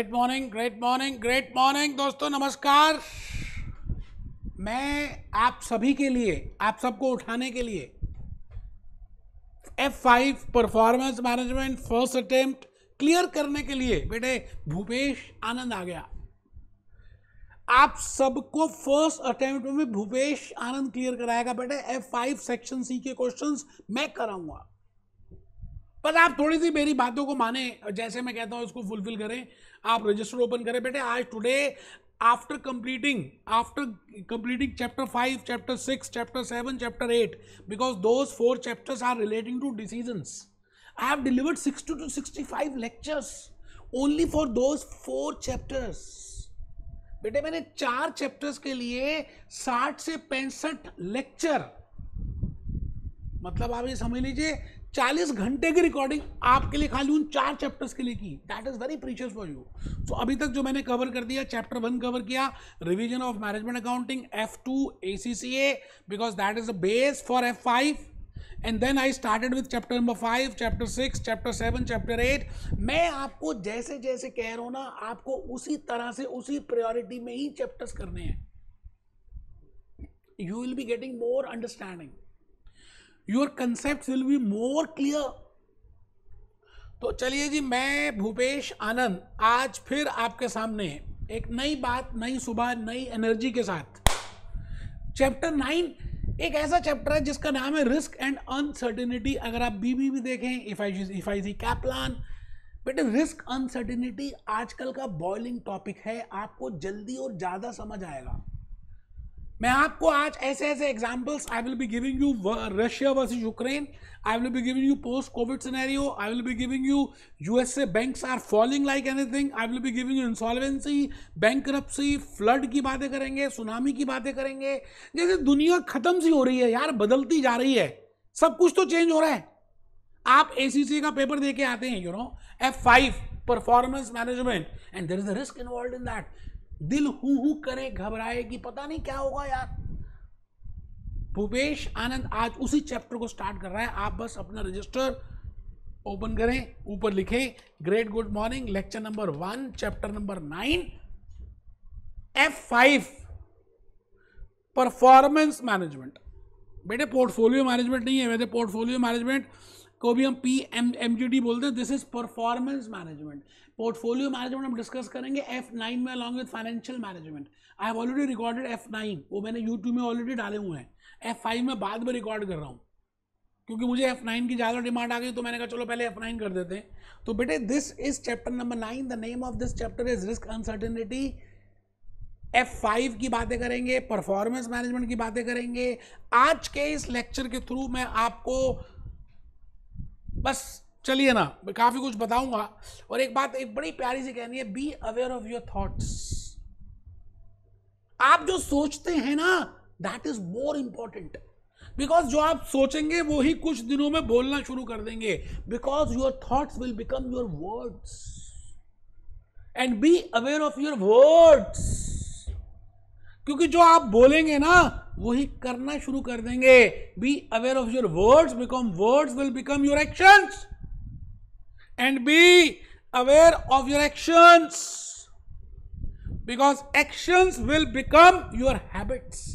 Great morning, great morning, great morning दोस्तों, नमस्कार। मैं आप सभी के लिए, आप सबको उठाने के लिए F5 performance management first attempt clear करने के लिए बेटे भूपेश आनंद आ गया। आप सबको फर्स्ट अटेम्प्ट में भूपेश आनंद क्लियर कराएगा बेटे। F5 सेक्शन सी के क्वेश्चंस मैं कराऊंगा, पर आप थोड़ी सी मेरी बातों को माने, जैसे मैं कहता हूं उसको फुलफिल करें। आप रजिस्टर ओपन करें बेटे। आज today after completing chapter 5, chapter 6, chapter 7, chapter 8, because those 4 chapters are relating to decisions. I have delivered 60 to 65 lectures only for those 4 chapters. बेटे मैंने 4 चैप्टर्स के लिए 60 से 65 लेक्चर, मतलब आप ये समझ लीजिए 40 घंटे की रिकॉर्डिंग आपके लिए खाली उन 4 चैप्टर्स के लिए की। That is very precious for you. So अभी तक जो मैंने कवर कर दिया, चैप्टर 1 कवर किया, revision of management accounting, F2 ACCA, because that is the base for F5, and then I started with chapter number 5, chapter 6, chapter 7, chapter 8। मैं आपको जैसे जैसे कह रहा हूं ना, आपको उसी तरह से उसी प्रायोरिटी में ही चैप्टर्स करने हैं। You will be getting more understanding, your concept will be more clear. तो चलिए जी, मैं भूपेश आनंद आज फिर आपके सामने एक नई बात, नई सुबह, नई एनर्जी के साथ। चैप्टर 9 एक ऐसा चैप्टर है जिसका नाम है रिस्क एंड अनसर्टेनिटी। अगर आप बीबी भी देखें, इफ आई सी कैपलान, बेटे रिस्क अनसर्टेनिटी आजकल का बॉइलिंग टॉपिक है। आपको जल्दी और ज्यादा समझ आएगा। मैं आपको आज ऐसे ऐसे examples, I will be giving you Russia versus Ukraine, I will be giving you post covid scenario, I will be giving you USA banks are falling like anything, I will be giving you insolvency, bankruptcy, flood की बातें करेंगे, tsunami की बातें करेंगे। जैसे दुनिया खत्म सी हो रही है यार, बदलती जा रही है, सब कुछ तो चेंज हो रहा है। आप ACC का पेपर दे के आते हैं, you know, F5 performance management, and there is a risk involved in that. दिल हु करे, घबराए कि पता नहीं क्या होगा यार। भूपेश आनंद आज उसी चैप्टर को स्टार्ट कर रहा है। आप बस अपना रजिस्टर ओपन करें, ऊपर लिखें great good morning, lecture number 1, chapter number 9, F5 performance management. बेटे पोर्टफोलियो मैनेजमेंट नहीं है, वैसे पोर्टफोलियो मैनेजमेंट को भी हम PMGD बोलते हैं। This is performance management. Portfolio management हम डिस्कस करेंगे F9 में along with financial management. I have already recorded F9, वो मैंने YouTube में ऑलरेडी डाले हुए हैं। F5 में बाद में रिकॉर्ड कर रहा हूँ, क्योंकि मुझे F9 की ज़्यादा डिमांड आ गई, तो मैंने कहा चलो पहले F9 कर देते हैं। तो बेटे this is chapter number 9। The name of this chapter is risk uncertainty. F5 की बातें करेंगे, परफॉर्मेंस मैनेजमेंट की बातें करेंगे। आज के इस लेक्चर के थ्रू मैं आपको बस, चलिए ना, मैं काफी कुछ बताऊंगा। और एक बात, एक बड़ी प्यारी सी कहनी है, be aware of your thoughts. आप जो सोचते हैं ना, that is more important, because जो आप सोचेंगे वो ही कुछ दिनों में बोलना शुरू कर देंगे। Because your thoughts will become your words, and be aware of your words, क्योंकि जो आप बोलेंगे ना वही करना शुरू कर देंगे। Be aware of your words, become words will become your actions, and be aware of your actions, because actions will become your habits.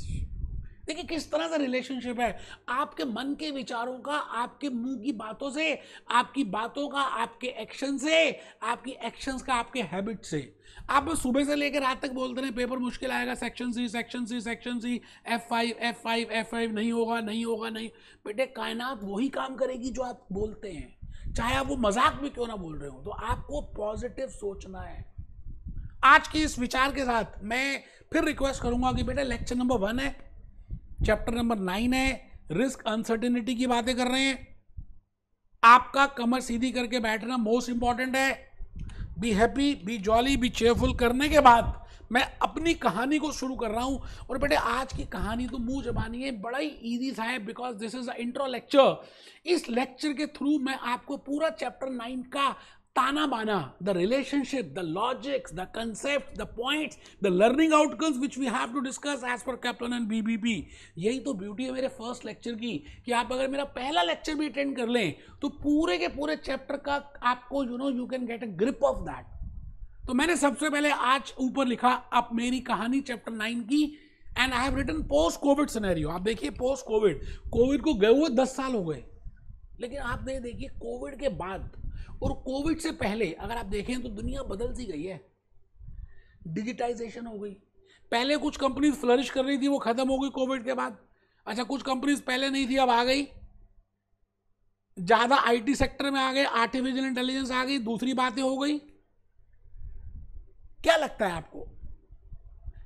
देखिए किस तरह से रिलेशनशिप है आपके मन के विचारों का, आपके मुंह की बातों से, आपकी बातों का आपके एक्शन से, आपकी एक्शंस का आपके हैबिट से। आप सुबह से लेकर रात तक बोलते रहे पेपर मुश्किल आएगा, section C, section C, section C, F5, F5, F5, नहीं होगा, नहीं होगा, नहीं। बेटे कायनात वही काम करेगी जो आप बोलते हैं, चाहे आप वो मजाक में क्यों ना बोल रहे हो। तो आपको पॉजिटिव सोचना है। आज के इस विचार के साथ मैं फिर रिक्वेस्ट करूंगा कि बेटे लेक्चर नंबर 1 है, चैप्टर नंबर 9 है, रिस्क अनसर्टेनिटी की बातें कर रहे हैं। आपका कमर सीधी करके बैठना मोस्ट इंपॉर्टेंट है। Be happy, B jolly, B cheerful करने के बाद मैं अपनी कहानी को शुरू कर रहा हूं। और बेटे आज की कहानी तो मुंह जबानी है, बड़ा ही इजी सा है, because this is a intro lecture. इस लेक्चर के थ्रू मैं आपको पूरा चैप्टर 9 का ताना बाना, the relationship, the logics, the concepts, the points, the learning outcomes which we have to discuss as per Kaplan and BBP। यही तो ब्यूटी है मेरे फर्स्ट लेक्चर की, कि आप अगर मेरा पहला लेक्चर भी अटेंड कर लें तो पूरे के पूरे चैप्टर का आपको you can get a grip of that. तो मैंने सबसे पहले आज ऊपर लिखा अब मेरी कहानी चैप्टर 9 की, and I have written post covid scenario. आप देखिए पोस्ट कोविड को गए हुए 10 साल हो गए, लेकिन आप देखिए कोविड के बाद और कोविड से पहले अगर आप देखें तो दुनिया बदल सी गई है। डिजिटाइजेशन हो गई, पहले कुछ कंपनीज फ्लरिश कर रही थी, वो खत्म हो गई कोविड के बाद। अच्छा, कुछ कंपनीज पहले नहीं थी, अब आ गई, ज्यादा आईटी सेक्टर में आ गए, आर्टिफिशियल इंटेलिजेंस आ गई, दूसरी बातें हो गई। क्या लगता है आपको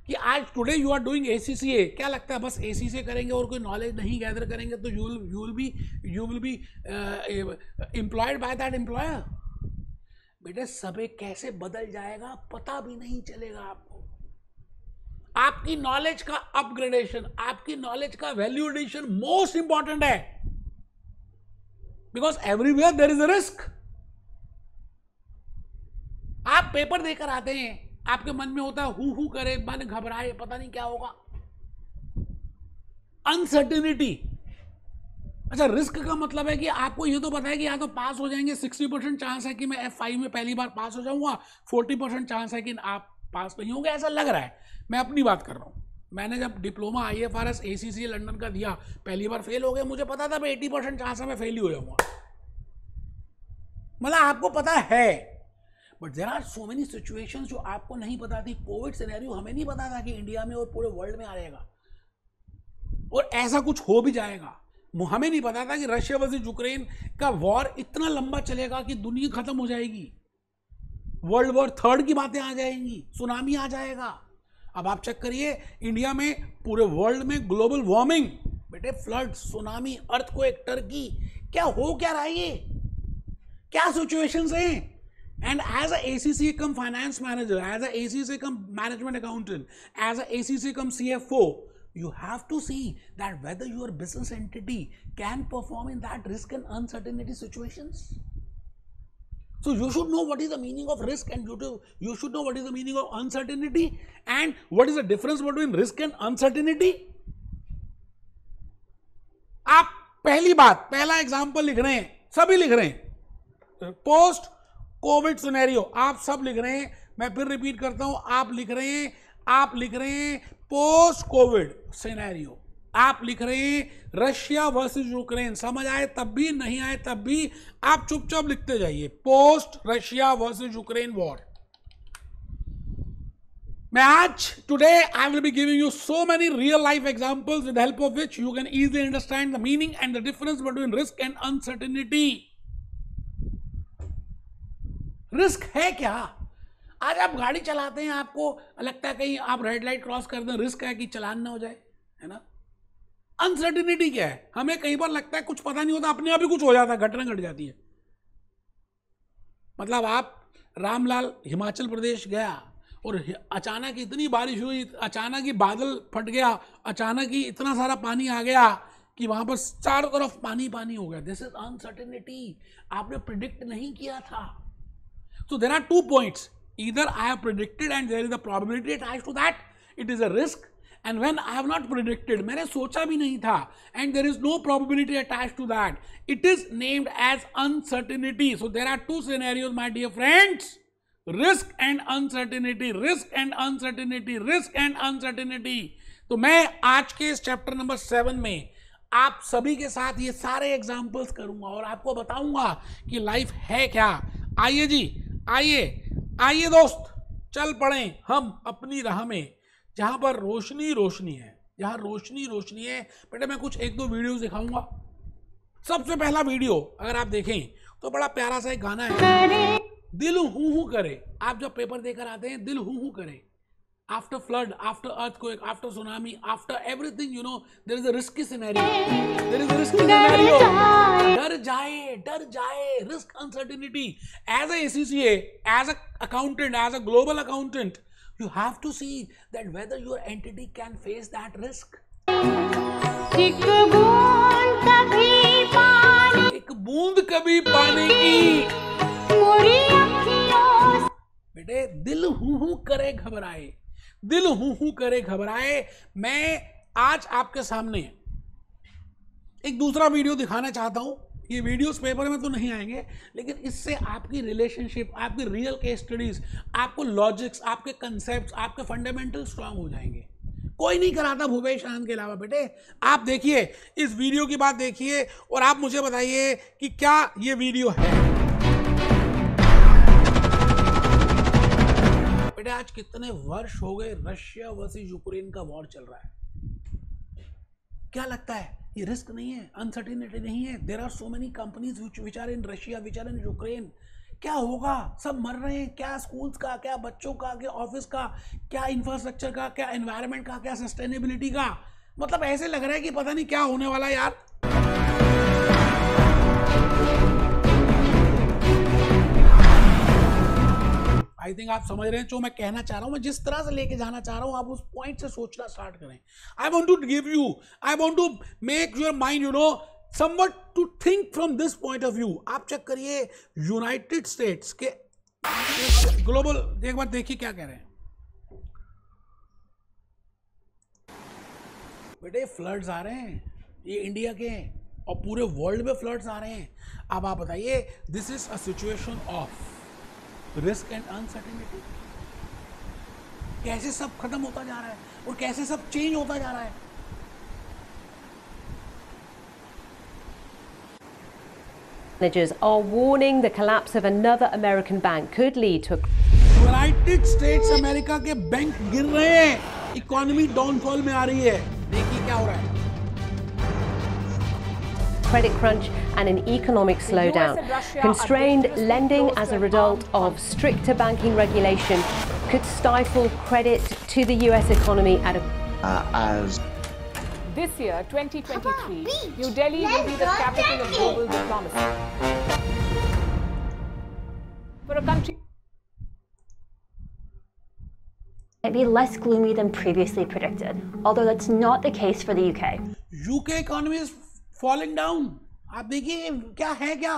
कि आज today you are doing ACCA, क्या लगता है बस एसीसीए करेंगे और कोई नॉलेज नहीं गैदर करेंगे तो you will be employed by that employer? बेटे सब कैसे बदल जाएगा पता भी नहीं चलेगा आपको। आपकी नॉलेज का अपग्रेडेशन, आपकी नॉलेज का वैल्यू एडिशन मोस्ट इंपॉर्टेंट है, because everywhere there is a risk. आप पेपर देकर आते हैं, आपके मन में होता है हु करे, मन घबराए, पता नहीं क्या होगा, अनसर्टेनिटी। अच्छा, रिस्क का मतलब है कि आपको ये तो पता है कि या तो पास हो जाएंगे, 60% चांस है कि मैं F5 में पहली बार पास हो जाऊंगा, 40% चांस है कि आप पास नहीं होंगे, ऐसा लग रहा है। मैं अपनी बात कर रहा हूं, मैंने जब डिप्लोमा IFRS ACCA लंदन का दिया, पहली बार फेल हो गया, मुझे पता था 80% चांस है मैं फेल ही हो जाऊंगा, मतलब आपको पता है। But there are so many situations जो आपको नहीं पता थी। कोविड सिनेरियो हमें नहीं पता था कि इंडिया में और पूरे वर्ल्ड में आएगा, और ऐसा कुछ हो भी जाएगा। हमें नहीं पता था कि रशिया वर्सेस यूक्रेन का वॉर इतना लंबा चलेगा कि दुनिया खत्म हो जाएगी, वर्ल्ड वॉर 3 की बातें आ जाएंगी, सुनामी आ जाएगा। अब आप चेक करिए इंडिया में, पूरे वर्ल्ड में ग्लोबल वार्मिंग, बेटे फ्लड, सुनामी, अर्थक्वेक, टर्की, क्या हो क्या रहा है ये, क्या सिचुएशंस हैं। And as a ACCA come finance manager, as a ACCA come management accountant, as a ACCA come CFO, you have to see that whether your business entity can perform in that risk and uncertainty situations. So you should know what is the meaning of risk, and you should know what is the meaning of uncertainty, and what is the difference between risk and uncertainty. आप पहली बात, पहला example लिख रहे हैं, सभी लिख रहे हैं, पोस्ट कोविड सिनेरियो आप सब लिख रहे हैं। मैं फिर रिपीट करता हूं, आप लिख रहे हैं पोस्ट कोविड सिनेरियो, आप लिख रहे हैं रशिया वर्सेस यूक्रेन। समझ आए तब भी, नहीं आए तब भी आप चुपचाप लिखते जाइए, post Russia versus Ukraine war. मैं आज today I will be giving you so many real life examples with help of which you can easily understand the meaning and the difference between risk and uncertainty. Risk है क्या? आज आप गाड़ी चलाते हैं, आपको लगता है कहीं आप रेड लाइट क्रॉस कर दें, रिस्क है कि चालान ना हो जाए, है ना। अनसर्टेनिटी क्या है? हमें कई बार लगता है कुछ पता नहीं होता, अपने आप ही कुछ हो जाता है, घटना घट जाती है। मतलब आप रामलाल हिमाचल प्रदेश गया और अचानक इतनी बारिश हुई, अचानक ही बादल फट गया, अचानक ही इतना सारा पानी आ गया कि वहां पर चारों तरफ पानी पानी हो गया। दिस इज अनसर्टेनिटी, आपने प्रिडिक्ट नहीं किया था। So there are 2 points. Either I have predicted and there is a probability attached to that, it is a risk. And when I have not predicted, मैंने सोचा भी नहीं था, and there is no probability attached to that, it is named as uncertainty. So there are 2 scenarios, my dear friends. Risk and uncertainty, risk and uncertainty, risk and uncertainty. तो मैं आज के इस चैप्टर नंबर 7 में आप सभी के साथ ये सारे एग्जाम्पल्स करूंगा और आपको बताऊंगा कि लाइफ है क्या। आइए जी, आइए दोस्त, चल पड़े हम अपनी राह में, जहां पर रोशनी रोशनी है, जहां रोशनी रोशनी है। बेटे मैं कुछ 1-2 वीडियोस दिखाऊंगा। सबसे पहला वीडियो अगर आप देखें तो बड़ा प्यारा सा एक गाना है, दिल हूं करे। आप जब पेपर देकर आते हैं, दिल हूं करे। After flood, after earthquake, after tsunami, after everything, you know, there is a risky scenario. There is a risky scenario. डर जाए, risk, uncertainty. As a ACCA, as a accountant, as a global accountant, you have to see that whether your entity can face that risk. एक बूंद कभी पानी की, बेटे दिल हूं करे घबराए, दिल हूं करे घबराए। मैं आज आपके सामने एक दूसरा वीडियो दिखाना चाहता हूं। ये वीडियोस पेपर में तो नहीं आएंगे, लेकिन इससे आपकी रिलेशनशिप, आपकी रियल केस स्टडीज, आपको लॉजिक्स, आपके कंसेप्ट, आपके फंडामेंटल स्ट्रांग हो जाएंगे। कोई नहीं कराता भूपेश आनंद के अलावा बेटे। आप देखिए, इस वीडियो की बात देखिए और आप मुझे बताइए कि क्या ये वीडियो है। बेटे आज कितने वर्ष हो गए रशिया वर्सेस यूक्रेन का वॉर चल रहा है। क्या लगता है ये रिस्क नहीं है, अनसर्टेनिटी नहीं है? There are so many companies which are in Russia, which are in Ukraine. क्या होगा? सब मर रहे हैं। क्या स्कूल्स का, क्या बच्चों का, क्या ऑफिस का, क्या इंफ्रास्ट्रक्चर का, क्या एनवायरनमेंट का, क्या सस्टेनेबिलिटी का। मतलब ऐसे लग रहा है कि पता नहीं क्या होने वाला है यार। आई थिंक आप समझ रहे हैं जो मैं कहना चाह रहा हूं, मैं जिस तरह से लेके जाना चाह रहा हूं, आप उस पॉइंट से सोचना स्टार्ट करें। I want to give you, I want to make your mind somewhat to think from this point of view। आप चेक करिए यूनाइटेड स्टेट्स के ग्लोबल, एक बार देखिए क्या कह रहे हैं बेटे। फ्लड्स आ रहे हैं, ये इंडिया के हैं और पूरे वर्ल्ड में फ्लड्स आ रहे हैं। अब आप बताइए, this is a situation of risk and uncertainty. कैसे सब खत्म होता जा रहा है और कैसे सब चेंज होता जा रहा है। Managers are warning the collapse of another American bank could lead to United states America के बैंक गिर रहे हैं, इकोनॉमी डाउनफॉल में आ रही है। देखिए क्या हो रहा है। credit crunch and an economic slowdown. Constrained lending as a result of stricter banking regulation could stifle credit to the US economy at a This year, 2023, New Delhi will be the capital of global diplomacy. For a country might be less gloomy than previously predicted, although that's not the case for the UK. UK economy is falling down. आप देखिए क्या है क्या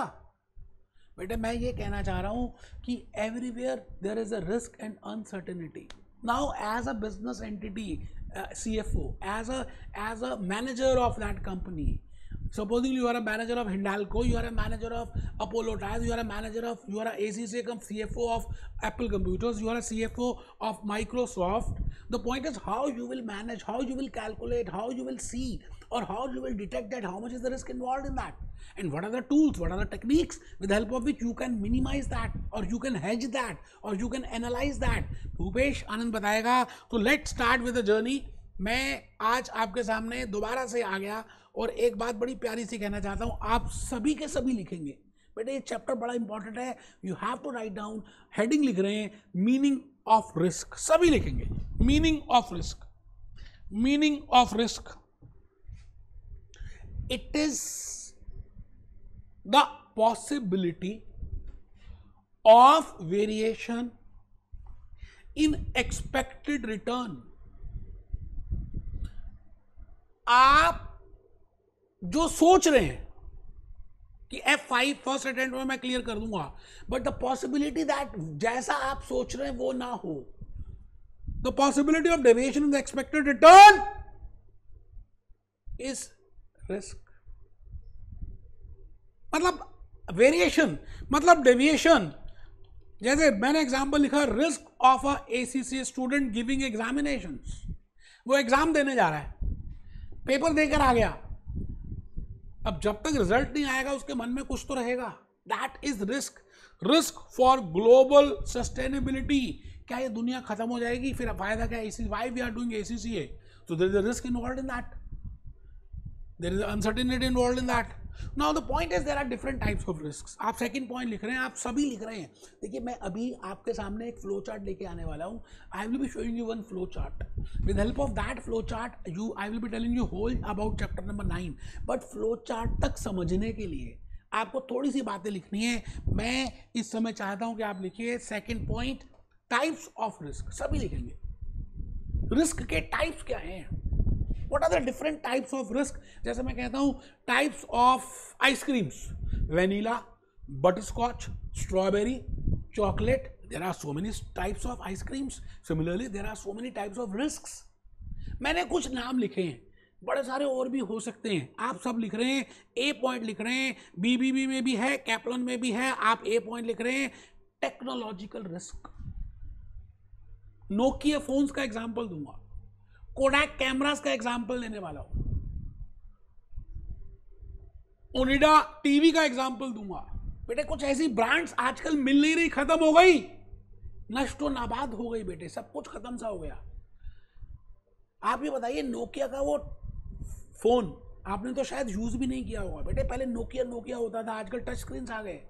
बेटे। मैं ये कहना चाह रहा हूं कि everywhere there is a risk and uncertainty. Now as a business entity, CFO, as a manager of that company, supposing you are a manager of Hindalco, you are a manager of Apollo Tyres, you are a manager of, you are a ACC CFO of Apple Computers, you are a CFO of Microsoft. The point is how you will manage, how you will calculate, how you will see, or how you will detect that how much is the risk involved in that, and what are the tools, what are the techniques with the help of which you can minimize that, or you can hedge that, or you can analyze that. Bhupesh आनंद बताएगा। तो let's start with the journey. मैं आज आपके सामने दोबारा से आ गया और एक बात बड़ी प्यारी सी कहना चाहता हूँ। आप सभी के सभी लिखेंगे बेटे, ये चैप्टर बड़ा इंपॉर्टेंट है। You have to write down, heading लिख रहे हैं मीनिंग ऑफ रिस्क, सभी लिखेंगे meaning of risk. Meaning of risk, it is the possibility of variation in expected return। आप जो सोच रहे हैं कि F5 फर्स्ट अटेम्प्ट में मैं क्लियर कर दूंगा, बट द पॉसिबिलिटी दैट जैसा आप सोच रहे हैं वो ना हो, the possibility of deviation in the expected return is risk. मतलब वेरिएशन मतलब डेविएशन। जैसे मैंने एग्जांपल लिखा, risk of a ACCA student giving examinations. वो एग्जाम देने जा रहा है, पेपर देकर आ गया, अब जब तक रिजल्ट नहीं आएगा उसके मन में कुछ तो रहेगा। That is risk. Risk for global sustainability. क्या ये दुनिया खत्म हो जाएगी, फिर फायदा क्या है? Why we are doing ACCA? So there is a risk involved in that. There is uncertainty involved in that. Now the point is there are different types of risks. आप सेकंड पॉइंट लिख रहे हैं, आप सभी लिख रहे हैं। देखिए मैं अभी आपके सामने एक फ्लो चार्ट लेके आने वाला हूँ। I will be showing you one flow chart. With help of that flow chart, I will be telling you whole about chapter number 9. But flow chart तक समझने के लिए आपको थोड़ी सी बातें लिखनी है। मैं इस समय चाहता हूँ कि आप लिखिए second point, types of risk. सभी लिखेंगे रिस्क के टाइप्स क्या हैं, what are the different types of risk. जैसे मैं कहता हूँ types of ice creams, vanilla, butterscotch, strawberry, chocolate. There are so many types of ice creams. Similarly there are so many types of risks. मैंने कुछ नाम लिखे हैं, बड़े सारे और भी हो सकते हैं। आप सब लिख रहे हैं, ए पॉइंट लिख रहे हैं, बीबीबी में भी है, कैप्लन में भी है, आप ए पॉइंट लिख रहे हैं। टेक्नोलॉजिकल रिस्क, नोकिया फोन्स का एग्जांपल दूंगा, कोडैक कैमरास का एग्जांपल देने वाला हूं, ओनिडा टीवी का एग्जांपल दूंगा। बेटे कुछ ऐसी ब्रांड्स आजकल मिल नहीं रही, खत्म हो गई, नष्टो नाबाद हो गई बेटे, सब कुछ खत्म सा हो गया। आप ये बताइए, नोकिया का वो फोन आपने तो शायद यूज भी नहीं किया होगा बेटे। पहले नोकिया होता था, आजकल टच स्क्रीन आ गए।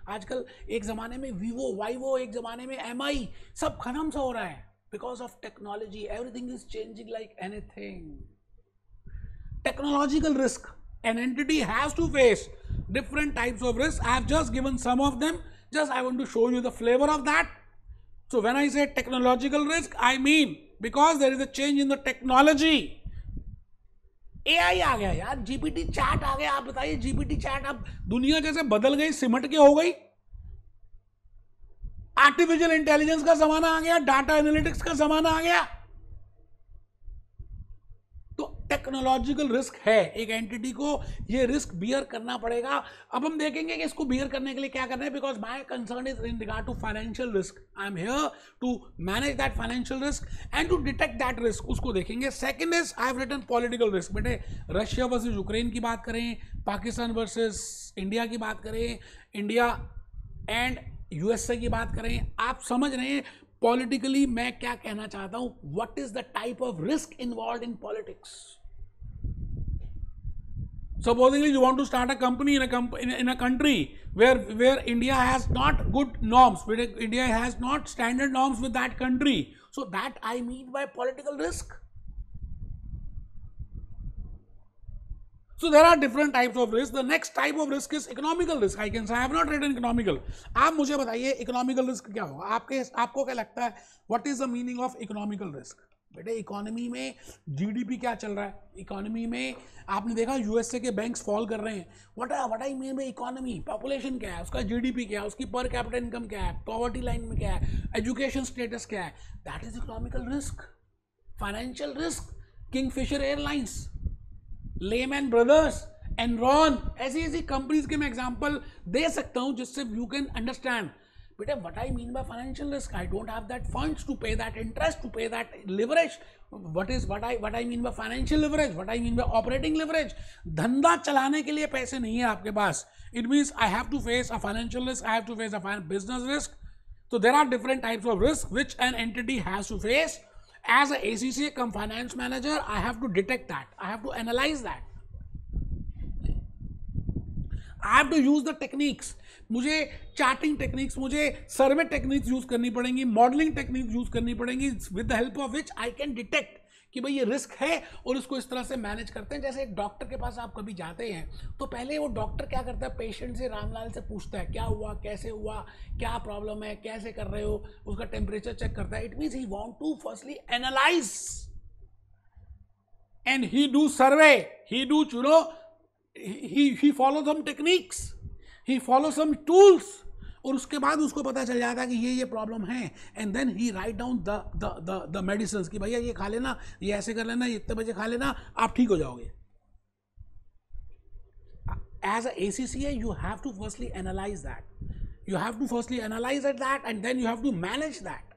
आजकल एक जमाने में वीवो, वाइवो, एक जमाने में एमआई, सब खत्म सा हो रहा है because of technology. Everything is changing like anything. Technological risk, an entity has to face different types of risk. I have just given some of them, just I want to show you the flavor of that. So when I say technological risk, I mean because there is a change in the technology. AI आ गया यार, GPT chat आ गया। आप बताइए, GPT chat अब दुनिया जैसे बदल गई, सिमट के हो गई। आर्टिफिशियल इंटेलिजेंस का जमाना आ गया, डाटा एनालिटिक्स का जमाना आ गया। तो टेक्नोलॉजिकल रिस्क है, एक एंटिटी को ये रिस्क बियर करना पड़ेगा। अब हम देखेंगे कि इसको बियर करने के लिए क्या करना है, because my concern is in regard to financial risk. I am here to manage that financial risk and to detect that risk, उसको देखेंगे। Second is I have written political risk. बेटे रशिया वर्सेस यूक्रेन की बात करें, Pakistan versus India की बात करें, India and USA की बात करें, आप समझ रहे हैं पॉलिटिकली मैं क्या कहना चाहता हूं। What is the type of risk involve in politics. Supposingly you want to start a company in a country where India has not good norms, where India has not standard norms with that country. So that I mean by political risk. So there are different types of risk. The next type of risk is economical risk. I can say I have not written economical. आप मुझे बताइए economical risk क्या होगा? आपको क्या लगता है? What is the meaning of economical risk? बेटे इकोनॉमी में जीडीपी क्या चल रहा है, इकोनॉमी में आपने देखा यूएसए के बैंक्स फॉल कर रहे हैं। What I mean bye economy, population क्या है, उसका जीडीपी क्या है, उसकी पर कैपिटा इनकम क्या है, पॉवर्टी लाइन में क्या है, एजुकेशन स्टेटस क्या है, that is economical risk. Financial risk, Kingfisher airlines, layman brothers, Enron, ऐसी कंपनीज के मैं एग्जांपल दे सकता हूं जिससे you can understand. But what I mean by financial risk, I don't have that funds to pay that interest, to pay that leverage. What I mean by financial leverage? What I mean by operating leverage? धंधा चलाने के लिए पैसे नहीं है आपके पास. It means I have to face a financial risk. I have to face a business risk. So there are different types of risk which an entity has to face. As a ACCA cum finance manager, I have to detect that. I have to analyze that. I have to use the techniques. मुझे charting techniques, मुझे सर्वे techniques use करनी पड़ेंगी, modelling techniques use करनी पड़ेंगी, with the help of which I can detect कि भाई ये risk है और इसको इस तरह से मैनेज करते हैं। जैसे एक डॉक्टर के पास आप कभी जाते हैं तो पहले वो डॉक्टर क्या करता है, पेशेंट से, रामलाल से पूछता है क्या हुआ, कैसे हुआ, क्या प्रॉब्लम है, कैसे कर रहे हो, उसका टेम्परेचर चेक करता है। It means he want to firstly analyse and he do survey, he do he follow some techniques, he follow some tools, और उसके बाद उसको पता चल जाता है कि ये प्रॉब्लम है, and then he write down the medicine कि भैया ये खा लेना, ये ऐसे कर लेना, ये इतने बजे खा लेना, आप ठीक हो जाओगे। As a ACCA you have to firstly analyze that, and then you have to manage that.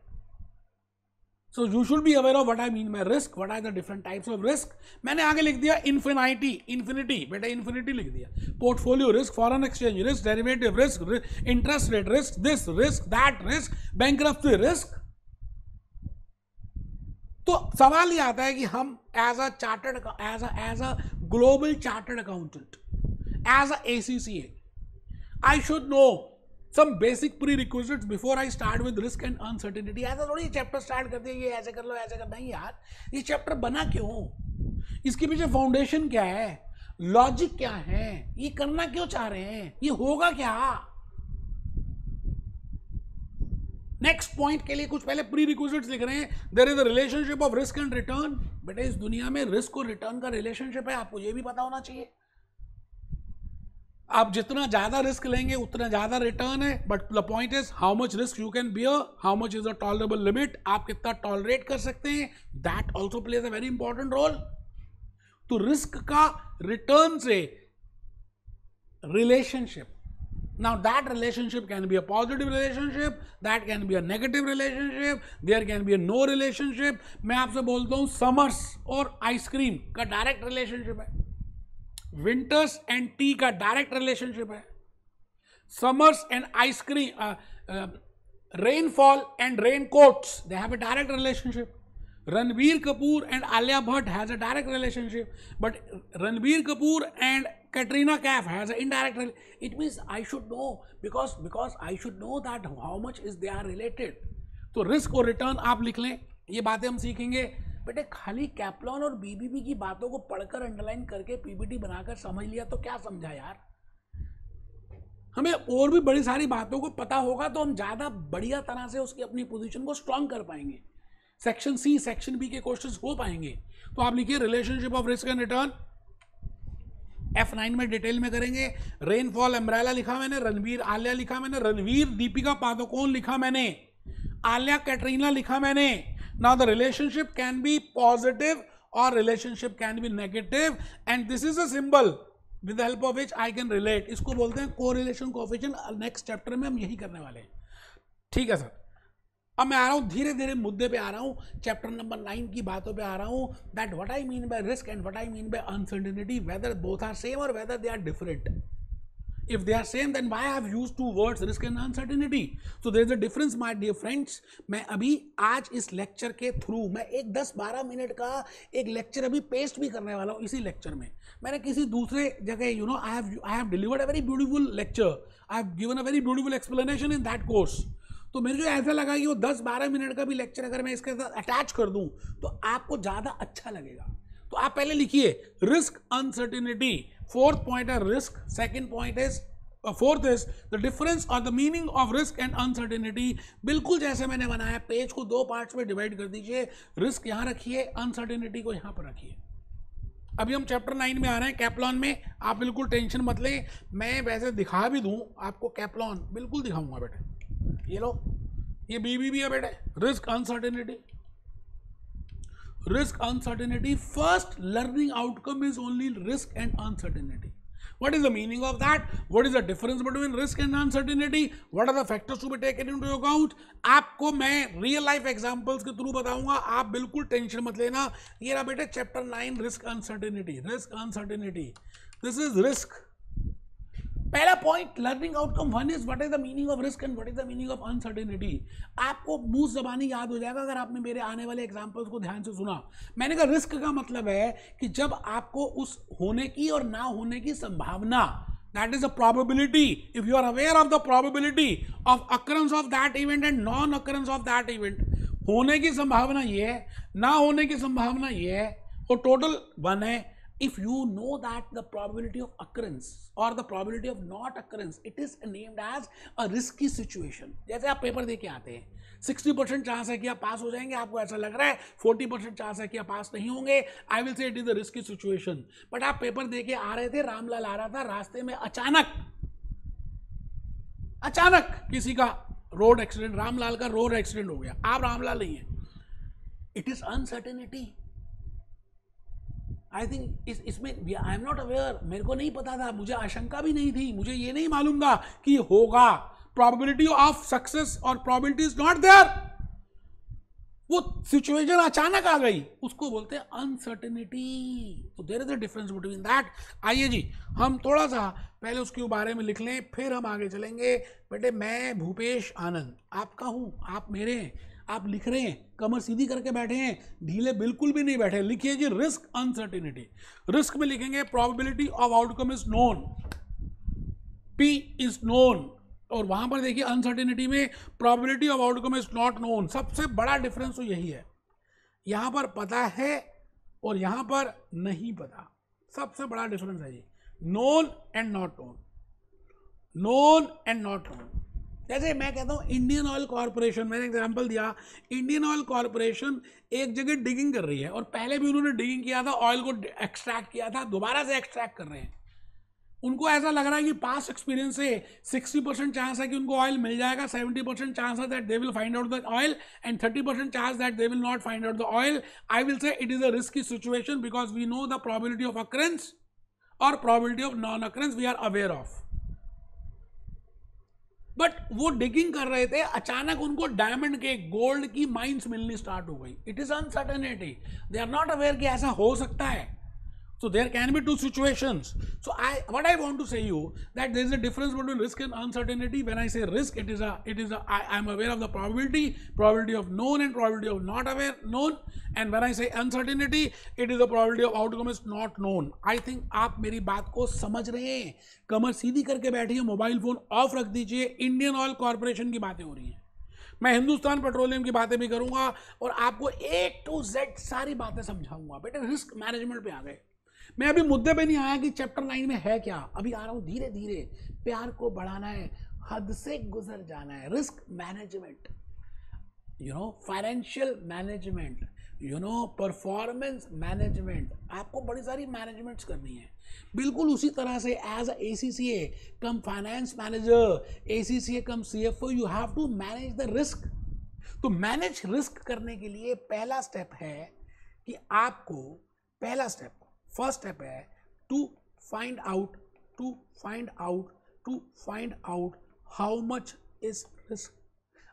So you should be aware of what I mean by risk, what are the different types of risk. मैंने आगे लिख दिया infinity, बेटा infinity लिख दिया। Portfolio risk, foreign exchange risk, derivative risk, interest rate risk, this risk, that risk, bankruptcy risk. तो सवाल ये आता है कि हम as a global chartered accountant, as a ACCA, I should know some basic prerequisites before I start with risk and uncertainty. ऐसा थोड़ी ये चैप्टर स्टार्ट करते हैं, ये ऐसे कर लो, ऐसे कर, नहीं यार, ये चैप्टर बना क्यों, इसके पीछे फाउंडेशन क्या है, लॉजिक क्या है, ये करना क्यों चाह रहे हैं, ये होगा क्या। नेक्स्ट पॉइंट के लिए कुछ पहले प्रीरिक्विजिट्स लिख रहे हैं। There is a relationship of risk and return. बेटा इस दुनिया में रिस्क और रिटर्न का रिलेशनशिप है, आपको ये भी पता होना चाहिए। आप जितना ज्यादा रिस्क लेंगे उतना ज्यादा रिटर्न है, but the point is how much risk you can bear, how much is a tolerable limit, आप कितना टॉलरेट कर सकते हैं, that also plays a very important role. तो रिस्क का रिटर्न से relationship, now that relationship can be a positive relationship, that can be a negative relationship, there can be a no relationship. मैं आपसे बोलता हूं समर्स और ice cream का direct relationship है, विंटर्स एंड टी का डायरेक्ट रिलेशनशिप है, summers and ice cream, rainfall and raincoats, they have a direct relationship. Ranbir Kapoor and Alia Bhatt has a direct relationship, but Ranbir Kapoor and Katrina Kaif has an indirect relationship. It means I should know, because I should know that how much is they are related. तो risk और return आप लिख लें, ये बातें हम सीखेंगे बेटे। खाली कैप्लॉन और बीबीबी की बातों को पढ़कर अंडरलाइन करके पीपीटी बनाकर समझ लिया तो क्या समझा यार। हमें और भी बड़ी सारी बातों को पता होगा तो हम ज़्यादा बढ़िया तरह से उसकी अपनी पोजीशन को स्ट्रांग कर पाएंगे, सेक्शन सी सेक्शन बी के क्वेश्चंस हो पाएंगे। तो आप लिखिए relationship of risk and return, F9 में डिटेल में करेंगे। रेनफॉल अम्ब्रेला लिखा मैंने, रणवीर आलिया लिखा मैंने, रणवीर दीपिका पादुकोण लिखा मैंने, आलिया कैटरीना लिखा मैंने। Now the relationship can be positive और relationship can be negative, and this is a symbol with the help of which I can relate. इसको बोलते हैं कोरिलेशन कोएफिशिएंट। नेक्स्ट चैप्टर में हम यही करने वाले हैं, ठीक है सर। अब मैं आ रहा हूँ धीरे धीरे मुद्दे पे आ रहा हूँ, चैप्टर नंबर 9 की बातों पे आ रहा हूँ, that what I mean by risk and what I mean by uncertainty, whether both are same और whether they are different. If they are same, then why I have used two words, risk and uncertainty? So there is a difference, my dear friends. मैं अभी आज इस lecture के through मैं एक 10-12 minute का एक लेक्चर अभी पेस्ट भी करने वाला हूँ। इसी लेक्चर में मैंने किसी दूसरे जगह I have delivered a very beautiful lecture. I have given a very beautiful explanation in that course. तो मेरे को ऐसा लगा कि वो 10-12 मिनट का भी लेक्चर अगर मैं इसके साथ अटैच कर दूँ तो आपको ज़्यादा अच्छा लगेगा। तो आप पहले लिखिए रिस्क अनसर्टेनिटी, फोर्थ पॉइंट है risk, second point is fourth is the difference और the meaning of risk and uncertainty. बिल्कुल जैसे मैंने बनाया, पेज को 2 पार्ट्स में डिवाइड कर दीजिए, रिस्क यहाँ रखिए, अनसर्टेनिटी को यहाँ पर रखिए। अभी हम चैप्टर 9 में आ रहे हैं, कैप्लॉन में। आप बिल्कुल टेंशन मत लें, मैं वैसे दिखा भी दूं आपको कैप्लॉन बिल्कुल दिखाऊंगा बेटे। ये लो, ये बीबीबी है बेटे, risk uncertainty. Risk uncertainty, first learning outcome is only risk and uncertainty. What is the meaning of that? What is the difference between risk and uncertainty? What are the factors to be taken into account? आपको मैं real life examples के through बताऊंगा, आप बिल्कुल tension मत लेना। ये रहा बेटे chapter 9 risk uncertainty. Risk uncertainty, this is risk. पहला point learning outcome 1 is what is the meaning of risk and what is the meaning of uncertainty. आपको मुंह ज़बानी याद हो जाएगा अगर आपने मेरे आने वाले एग्जांपल्स को ध्यान से सुना। मैंने कहा रिस्क का मतलब है कि जब आपको उस होने की और ना होने की संभावना, that is a probability, if you are aware of the probability of occurrence of that event and non occurrence of that event. होने की संभावना ये है, ना होने की संभावना ये है, और टोटल 1 है। If you know that the probability of occurrence or the probability of not occurrence, it is named as a risky situation. जैसे आप पेपर दे के आते हैं, 60% चांस है कि आप पास हो जाएंगे, आपको ऐसा लग रहा है 40% चांस है कि आप पास नहीं होंगे। आई will say it is a risky situation. But आप पेपर दे के आ रहे थे, रामलाल आ रहा था, रास्ते में अचानक किसी का रोड एक्सीडेंट, रामलाल का रोड एक्सीडेंट हो गया, आप रामलाल नहीं है। It is uncertainty. I think इसमें आई एम नॉट अवेयर, मेरे को नहीं पता था, मुझे आशंका भी नहीं थी, मुझे ये नहीं मालूम था कि होगा। प्रोबेबिलिटी ऑफ सक्सेस और प्रोबेबिलिटी इज नॉट देयर। वो सिचुएशन अचानक आ गई, उसको बोलते हैं अनसर्टेनिटी। तो there is a difference between that. आइए जी, हम थोड़ा सा पहले उसके बारे में लिख लें, फिर हम आगे चलेंगे। बेटे मैं भूपेश आनंद आपका हूं, आप मेरे हैं, आप लिख रहे हैं, कमर सीधी करके बैठे हैं, ढीले बिल्कुल भी नहीं बैठे। लिखिए जी रिस्क अनसर्टेनिटी। रिस्क में लिखेंगे probability of outcome is known, P is known, और वहां पर देखिए अनसर्टेनिटी में probability of outcome is not known. सबसे बड़ा डिफरेंस तो यही है, यहां पर पता है और यहां पर नहीं पता, सबसे बड़ा डिफरेंस है जी। Known and not known, known and not known. जैसे मैं कहता हूँ इंडियन ऑयल कॉर्पोरेशन, मैंने एग्जांपल दिया, इंडियन ऑयल कॉर्पोरेशन एक जगह डिगिंग कर रही है और पहले भी उन्होंने डिगिंग किया था, ऑयल को एक्सट्रैक्ट किया था, दोबारा से एक्सट्रैक्ट कर रहे हैं। उनको ऐसा लग रहा है कि पास्ट एक्सपीरियंस से 60% चांस है कि उनको ऑयल मिल जाएगा, 70% चांस है that they will find out the oil and 30% chance that they will not find out the oil. I will say it is a risky situation because we know the probability of occurrence और probability of non occurrence we are aware of. But वो digging कर रहे थे, अचानक उनको diamond के, gold की mines मिलनी स्टार्ट हो गई. It is uncertainty. They are not aware कि ऐसा हो सकता है. So there can be two situations. So what I want to say you that there is a difference between risk and uncertainty. When I say risk, I am aware of the probability of known and probability of not aware known. And when I say uncertainty, it is the probability of outcome is not known. I think आप मेरी बात को समझ रहे हैं. कमर सीधी करके बैठिए, mobile phone of रख दीजिए. इंडियन ऑयल कॉर्पोरेशन की बातें हो रही हैं. मैं हिंदुस्तान पेट्रोलियम की बातें भी करूंगा और आपको A to Z सारी बातें समझाऊंगा. बेटे रिस्क मैनेजमेंट पे आ गए. मैं अभी मुद्दे पे नहीं आया कि चैप्टर 9 में है क्या, अभी आ रहा हूं धीरे धीरे. प्यार को बढ़ाना है, हद से गुजर जाना है. Risk management, financial management, performance management, आपको बड़ी सारी मैनेजमेंट्स करनी है. बिल्कुल उसी तरह से as ACCA cum finance manager, ACCA cum CFO, you have to manage the risk. तो मैनेज रिस्क करने के लिए पहला स्टेप है कि आपको, फर्स्ट स्टेप है to find out how much is risk.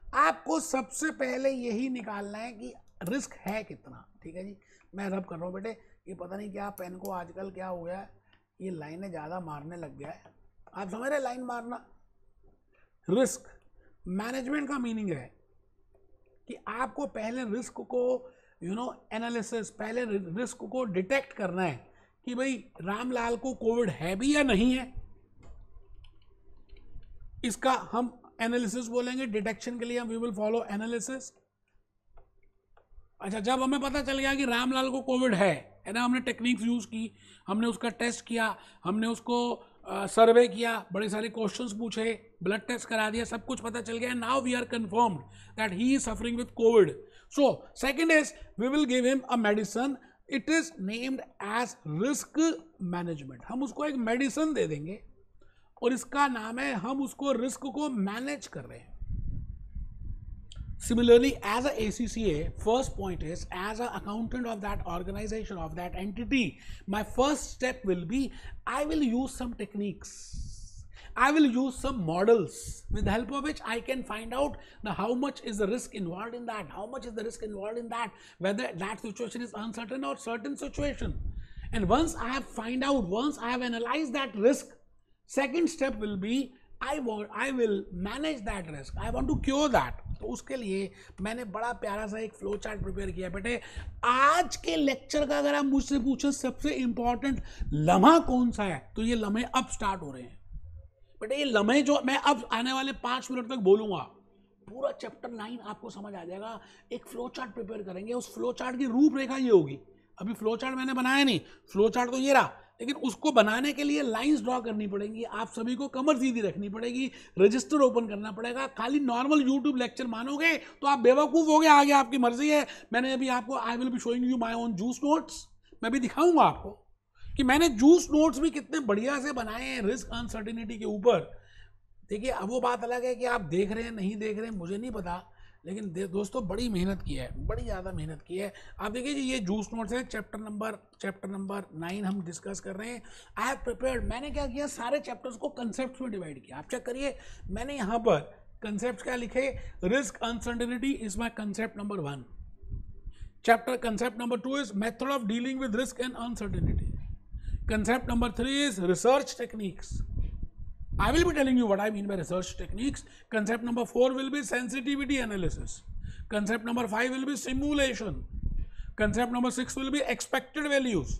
आपको सबसे पहले यही निकालना है कि रिस्क है कितना. ठीक है जी, मैं रब कर रहा हूँ बेटे. ये पता नहीं क्या पेन को आजकल क्या हो गया है, ये लाइनें ज़्यादा मारने लग गया है. आप समझ रहे लाइन मारना. रिस्क मैनेजमेंट का मीनिंग है कि आपको पहले रिस्क को एनालिसिस, पहले रिस्क को डिटेक्ट करना है कि भाई रामलाल को कोविड है भी या नहीं है. इसका हम एनालिसिस बोलेंगे. डिटेक्शन के लिए हम वी विल फॉलो एनालिसिस. अच्छा, जब हमें पता चल गया कि रामलाल को कोविड है ना, हमने टेक्निक्स यूज की, हमने उसका टेस्ट किया, हमने उसको सर्वे किया, बड़े सारे क्वेश्चंस पूछे, ब्लड टेस्ट करा दिया, सब कुछ पता चल गया. Now we are confirmed that he is suffering with Covid. So second is we will give him a medicine. It is named as risk management. हम उसको एक मेडिसिन दे देंगे और इसका नाम है, हम उसको रिस्क को मैनेज कर रहे हैं. Similarly, as a ACCA, first point is, as an accountant of that organization, of that entity, my first step will be, I will use some techniques. I will use some models with the help of which I can find out how much is the risk involved in that, how much is the risk involved in that, whether that situation is uncertain or certain situation. And once I have analyzed that risk, second step will be, I will manage that risk. I want to cure that. तो उसके लिए मैंने बड़ा प्यारा सा एक flow chart prepare किया. बेटे आज के लेक्चर का अगर आप मुझसे पूछें सबसे इंपॉर्टेंट लम्हा कौन सा है, तो ये लम्हे अब स्टार्ट हो रहे हैं. बेटे ये लम्हे जो मैं अब आने वाले 5 मिनट तक बोलूंगा, पूरा चैप्टर 9 आपको समझ आ जाएगा. एक फ्लो चार्ट प्रिपेयर करेंगे, उस फ्लो चार्ट की रूपरेखा ये होगी. अभी फ्लो चार्ट मैंने बनाया नहीं, फ्लो चार्ट तो ये रहा, लेकिन उसको बनाने के लिए लाइंस ड्रॉ करनी पड़ेंगी. आप सभी को कमर सीधी रखनी पड़ेगी, रजिस्टर ओपन करना पड़ेगा. खाली नॉर्मल यूट्यूब लेक्चर मानोगे तो आप बेवकूफ़ हो गए. आगे आपकी मर्जी है. मैंने अभी आपको, आई will be showing you my own juice notes. मैं भी दिखाऊंगा आपको कि मैंने जूस नोट्स भी कितने बढ़िया से बनाए हैं रिस्क अनसर्टिनिटी के ऊपर. देखिए, अब वो बात अलग है कि आप देख रहे हैं नहीं देख रहे हैं मुझे नहीं पता, लेकिन दोस्तों बड़ी मेहनत की है, बड़ी ज़्यादा मेहनत की है. आप देखिए जी, ये जूस नोट्स है. चैप्टर नंबर 9 हम डिस्कस कर रहे हैं. I have prepared. मैंने क्या किया, सारे चैप्टर्स को कंसेप्ट में डिवाइड किया. आप चेक करिए, मैंने यहाँ पर कंसेप्ट क्या लिखे. Risk uncertainty is my concept number 1. Chapter concept number 2 is method of dealing with risk and uncertainty. Concept number 3 is research techniques. I will be telling you what I mean by research techniques. Concept number 4 will be sensitivity analysis. Concept number 5 will be simulation. Concept number 6 will be expected values.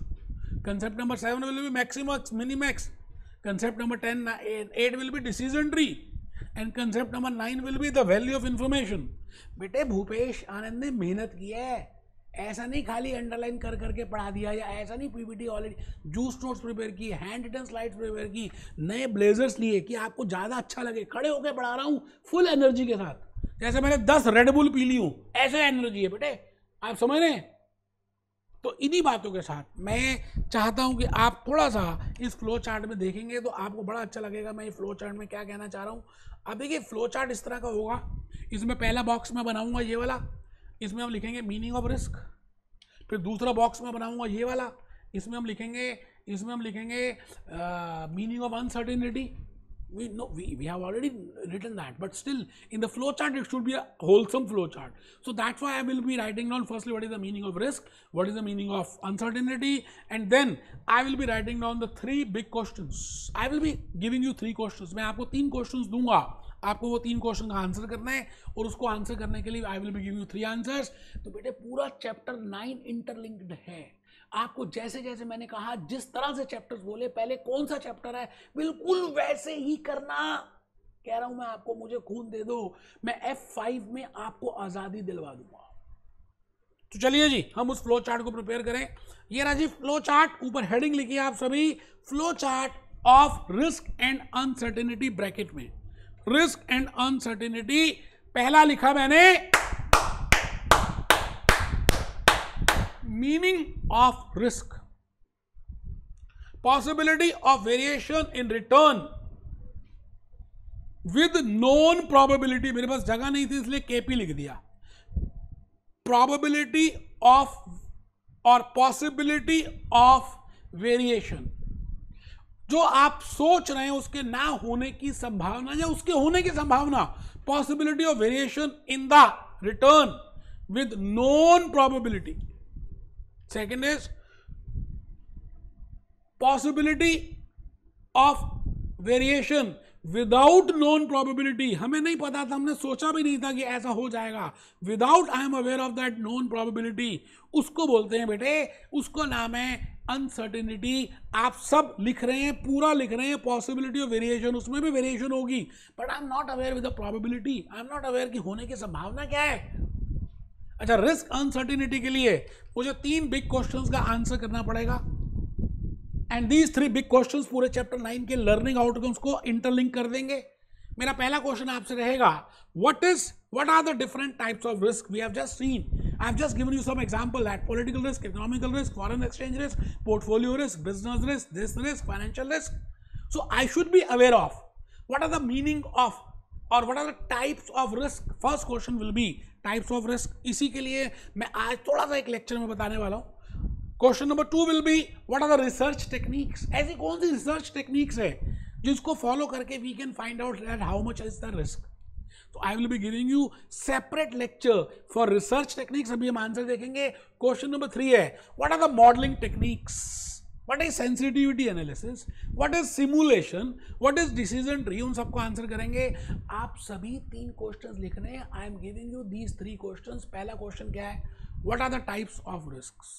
Concept number 7 will be maximax, minimax. Concept number 8 will be decision tree. And concept number 9 will be the value of information. बेटे भूपेश आनंद ने मेहनत की है, ऐसा नहीं खाली underline कर करके पढ़ा दिया, या ऐसा नहीं PPT already juice notes prepare की, हैंड रिटन स्लाइड्स प्रिपेयर की, नए ब्लेजर्स लिए कि आपको ज़्यादा अच्छा लगे. खड़े होकर पढ़ा रहा हूँ फुल एनर्जी के साथ, जैसे मैंने 10 रेड बुल पी ली हूँ, ऐसे एनर्जी है बेटे. आप समझ रहे हैं. तो इन्हीं बातों के साथ मैं चाहता हूं कि आप थोड़ा सा इस फ्लो चार्ट में देखेंगे तो आपको बड़ा अच्छा लगेगा मैं ये फ्लो चार्ट में क्या कहना चाह रहा हूं। अब देखिए फ्लो चार्ट इस तरह का होगा, इसमें पहला बॉक्स मैं बनाऊंगा ये वाला, इसमें हम लिखेंगे मीनिंग ऑफ रिस्क। फिर दूसरा बॉक्स में बनाऊंगा ये वाला, इसमें हम लिखेंगे meaning of uncertainty. We have already written that, but still in the flow chart it should be a wholesome flow chart. So that's why I will be writing down firstly what is the meaning of risk, what is the meaning of uncertainty, and then I will be writing down the 3 big questions. I will be giving you 3 questions. मैं आपको 3 questions दूंगा, आपको वो 3 question का answer करना है और उसको आंसर करने के लिए आई will be giving you 3 answers. तो बेटे पूरा चैप्टर 9 इंटरलिंक्ड है। आपको जैसे जैसे मैंने कहा जिस तरह से चैप्टर्स बोले, पहले कौन सा चैप्टर है बिल्कुल वैसे ही करना। कह रहा हूं मैं आपको, मुझे खून दे दो, मैं F5 में आपको आजादी दिलवा दूंगा। तो चलिए जी हम उस फ्लो चार्ट को प्रिपेयर करें। ये रहा जी फ्लो चार्ट, ऊपर हेडिंग लिखिए आप सभी, flow chart of risk and uncertainty bracket में। रिस्क एंड अनसर्टेनिटी पहला लिखा मैंने meaning of risk, possibility of variation in return with known probability, मेरे पास जगह नहीं थी इसलिए KP लिख दिया, probability of और possibility of variation, जो आप सोच रहे हैं उसके ना होने की संभावना या उसके होने की संभावना, possibility of variation in the return with known probability. Second is possibility of variation without known probability. हमें नहीं पता था, हमने सोचा भी नहीं था कि ऐसा हो जाएगा। Without I am aware of that known probability, उसको बोलते हैं बेटे, उसको नाम है अनसर्टेनिटी। आप सब लिख रहे हैं, पूरा लिख रहे हैं पॉसिबिलिटी ऑफ वेरिएशन, उसमें भी वेरिएशन होगी, but I am not aware with the probability, I am not aware कि होने की संभावना क्या है। अच्छा, रिस्क अनसर्टेनिटी के लिए मुझे 3 बिग क्वेश्चंस का आंसर करना पड़ेगा, एंड दीज 3 बिग क्वेश्चंस पूरे चैप्टर 9 के लर्निंग आउटकम्स को इंटरलिंक कर देंगे। मेरा पहला क्वेश्चन आपसे रहेगा, what are the different types of risk we have just seen? I have just given you some example that political risk, economical risk, foreign exchange risk, portfolio risk, business risk, this risk, financial risk. So I should be aware of what are the meaning of और what are the types of risk. First question will be types of risk. इसी के लिए मैं आज थोड़ा सा एक lecture में बताने वाला हूँ। Question number 2 will be what are the research techniques. ऐसी कौन सी रिसर्च टेक्निक्स है जिसको फॉलो करके we can find out that how much is the risk. तो I will be giving you separate lecture for research techniques. अभी हम answer देखेंगे। Question number 3 है what are the modeling techniques. What is sensitivity analysis? What is simulation? What is decision tree? उन सबको answer करेंगे। आप सभी 3 क्वेश्चंस लिख रहे हैं। I am giving you these 3 questions. पहला क्वेश्चन क्या है? What are the types of risks?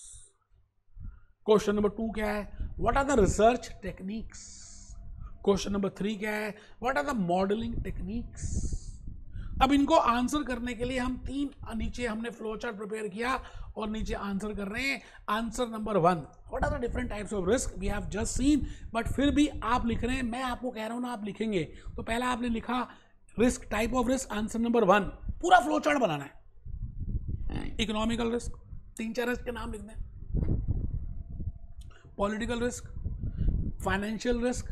Question number 2 क्या है? What are the research techniques? Question number 3 क्या है? What are the modeling techniques? अब इनको आंसर करने के लिए हम 3 नीचे हमने फ्लो चार्ट प्रिपेयर किया और नीचे आंसर कर रहे हैं। Answer number 1, what are the different types of risk we have just seen, but फिर भी आप लिख रहे हैं, मैं आपको कह रहा हूं ना आप लिखेंगे। तो पहला आपने लिखा risk, type of risk, answer number 1, पूरा फ्लो चार्ट बनाना है। इकोनॉमिकल रिस्क, 3-4 रिस्क के नाम लिख दें। Political risk, financial risk,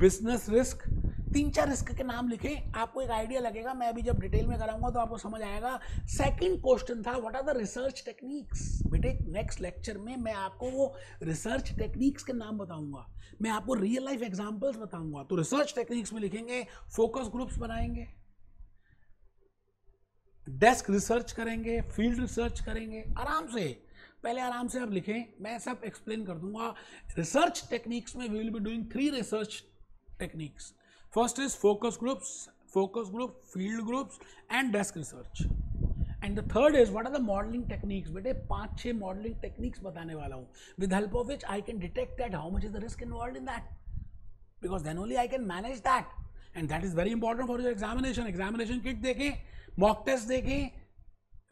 business risk, 3-4 risk के नाम लिखें, आपको एक आइडिया लगेगा। मैं अभी जब डिटेल में कराऊंगा तो आपको समझ आएगा। सेकंड क्वेश्चन था what are the research techniques. बेटे नेक्स्ट लेक्चर में मैं आपको वो रिसर्च टेक्निक्स के नाम बताऊंगा, मैं आपको रियल लाइफ एग्जांपल्स बताऊंगा। तो रिसर्च टेक्निक्स में लिखेंगे, फोकस ग्रुप्स बनाएंगे, डेस्क रिसर्च करेंगे, फील्ड रिसर्च करेंगे। आराम से, पहले आराम से आप लिखें, मैं सब एक्सप्लेन कर दूंगा। रिसर्च टेक्निक्स में we will be doing 3 research techniques. First is focus group, field groups and desk research. And the third is what are the modeling techniques. बेटे 5-6 modeling techniques बताने वाला हूँ, with help of which I can detect that how much is the risk involved in that, because then only I can manage that, and that is very important for your examination. Examination kit देखें, mock test देखें,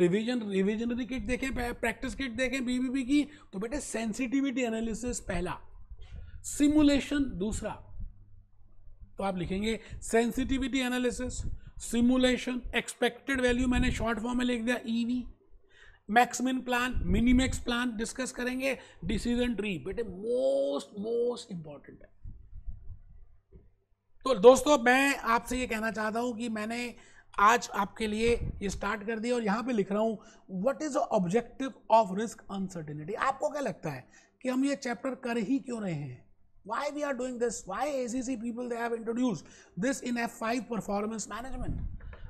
revisionary kit देखें, practice kit देखें BBB की। तो बेटे sensitivity analysis पहला, simulation दूसरा। तो आप लिखेंगे sensitivity analysis, simulation, expected value मैंने शॉर्ट फॉर्म में लिख दिया EV, maximin plan, minimax plan discuss करेंगे, डिसीजन ट्री बेटे मोस्ट इंपॉर्टेंट है। तो दोस्तों मैं आपसे ये कहना चाहता हूं कि मैंने आज आपके लिए ये स्टार्ट कर दिया और यहां पे लिख रहा हूं what is the objective of risk uncertainty. आपको क्या लगता है कि हम ये चैप्टर कर ही क्यों रहे हैं? Why we are doing this? Why ACC people they have introduced this in F5 performance management?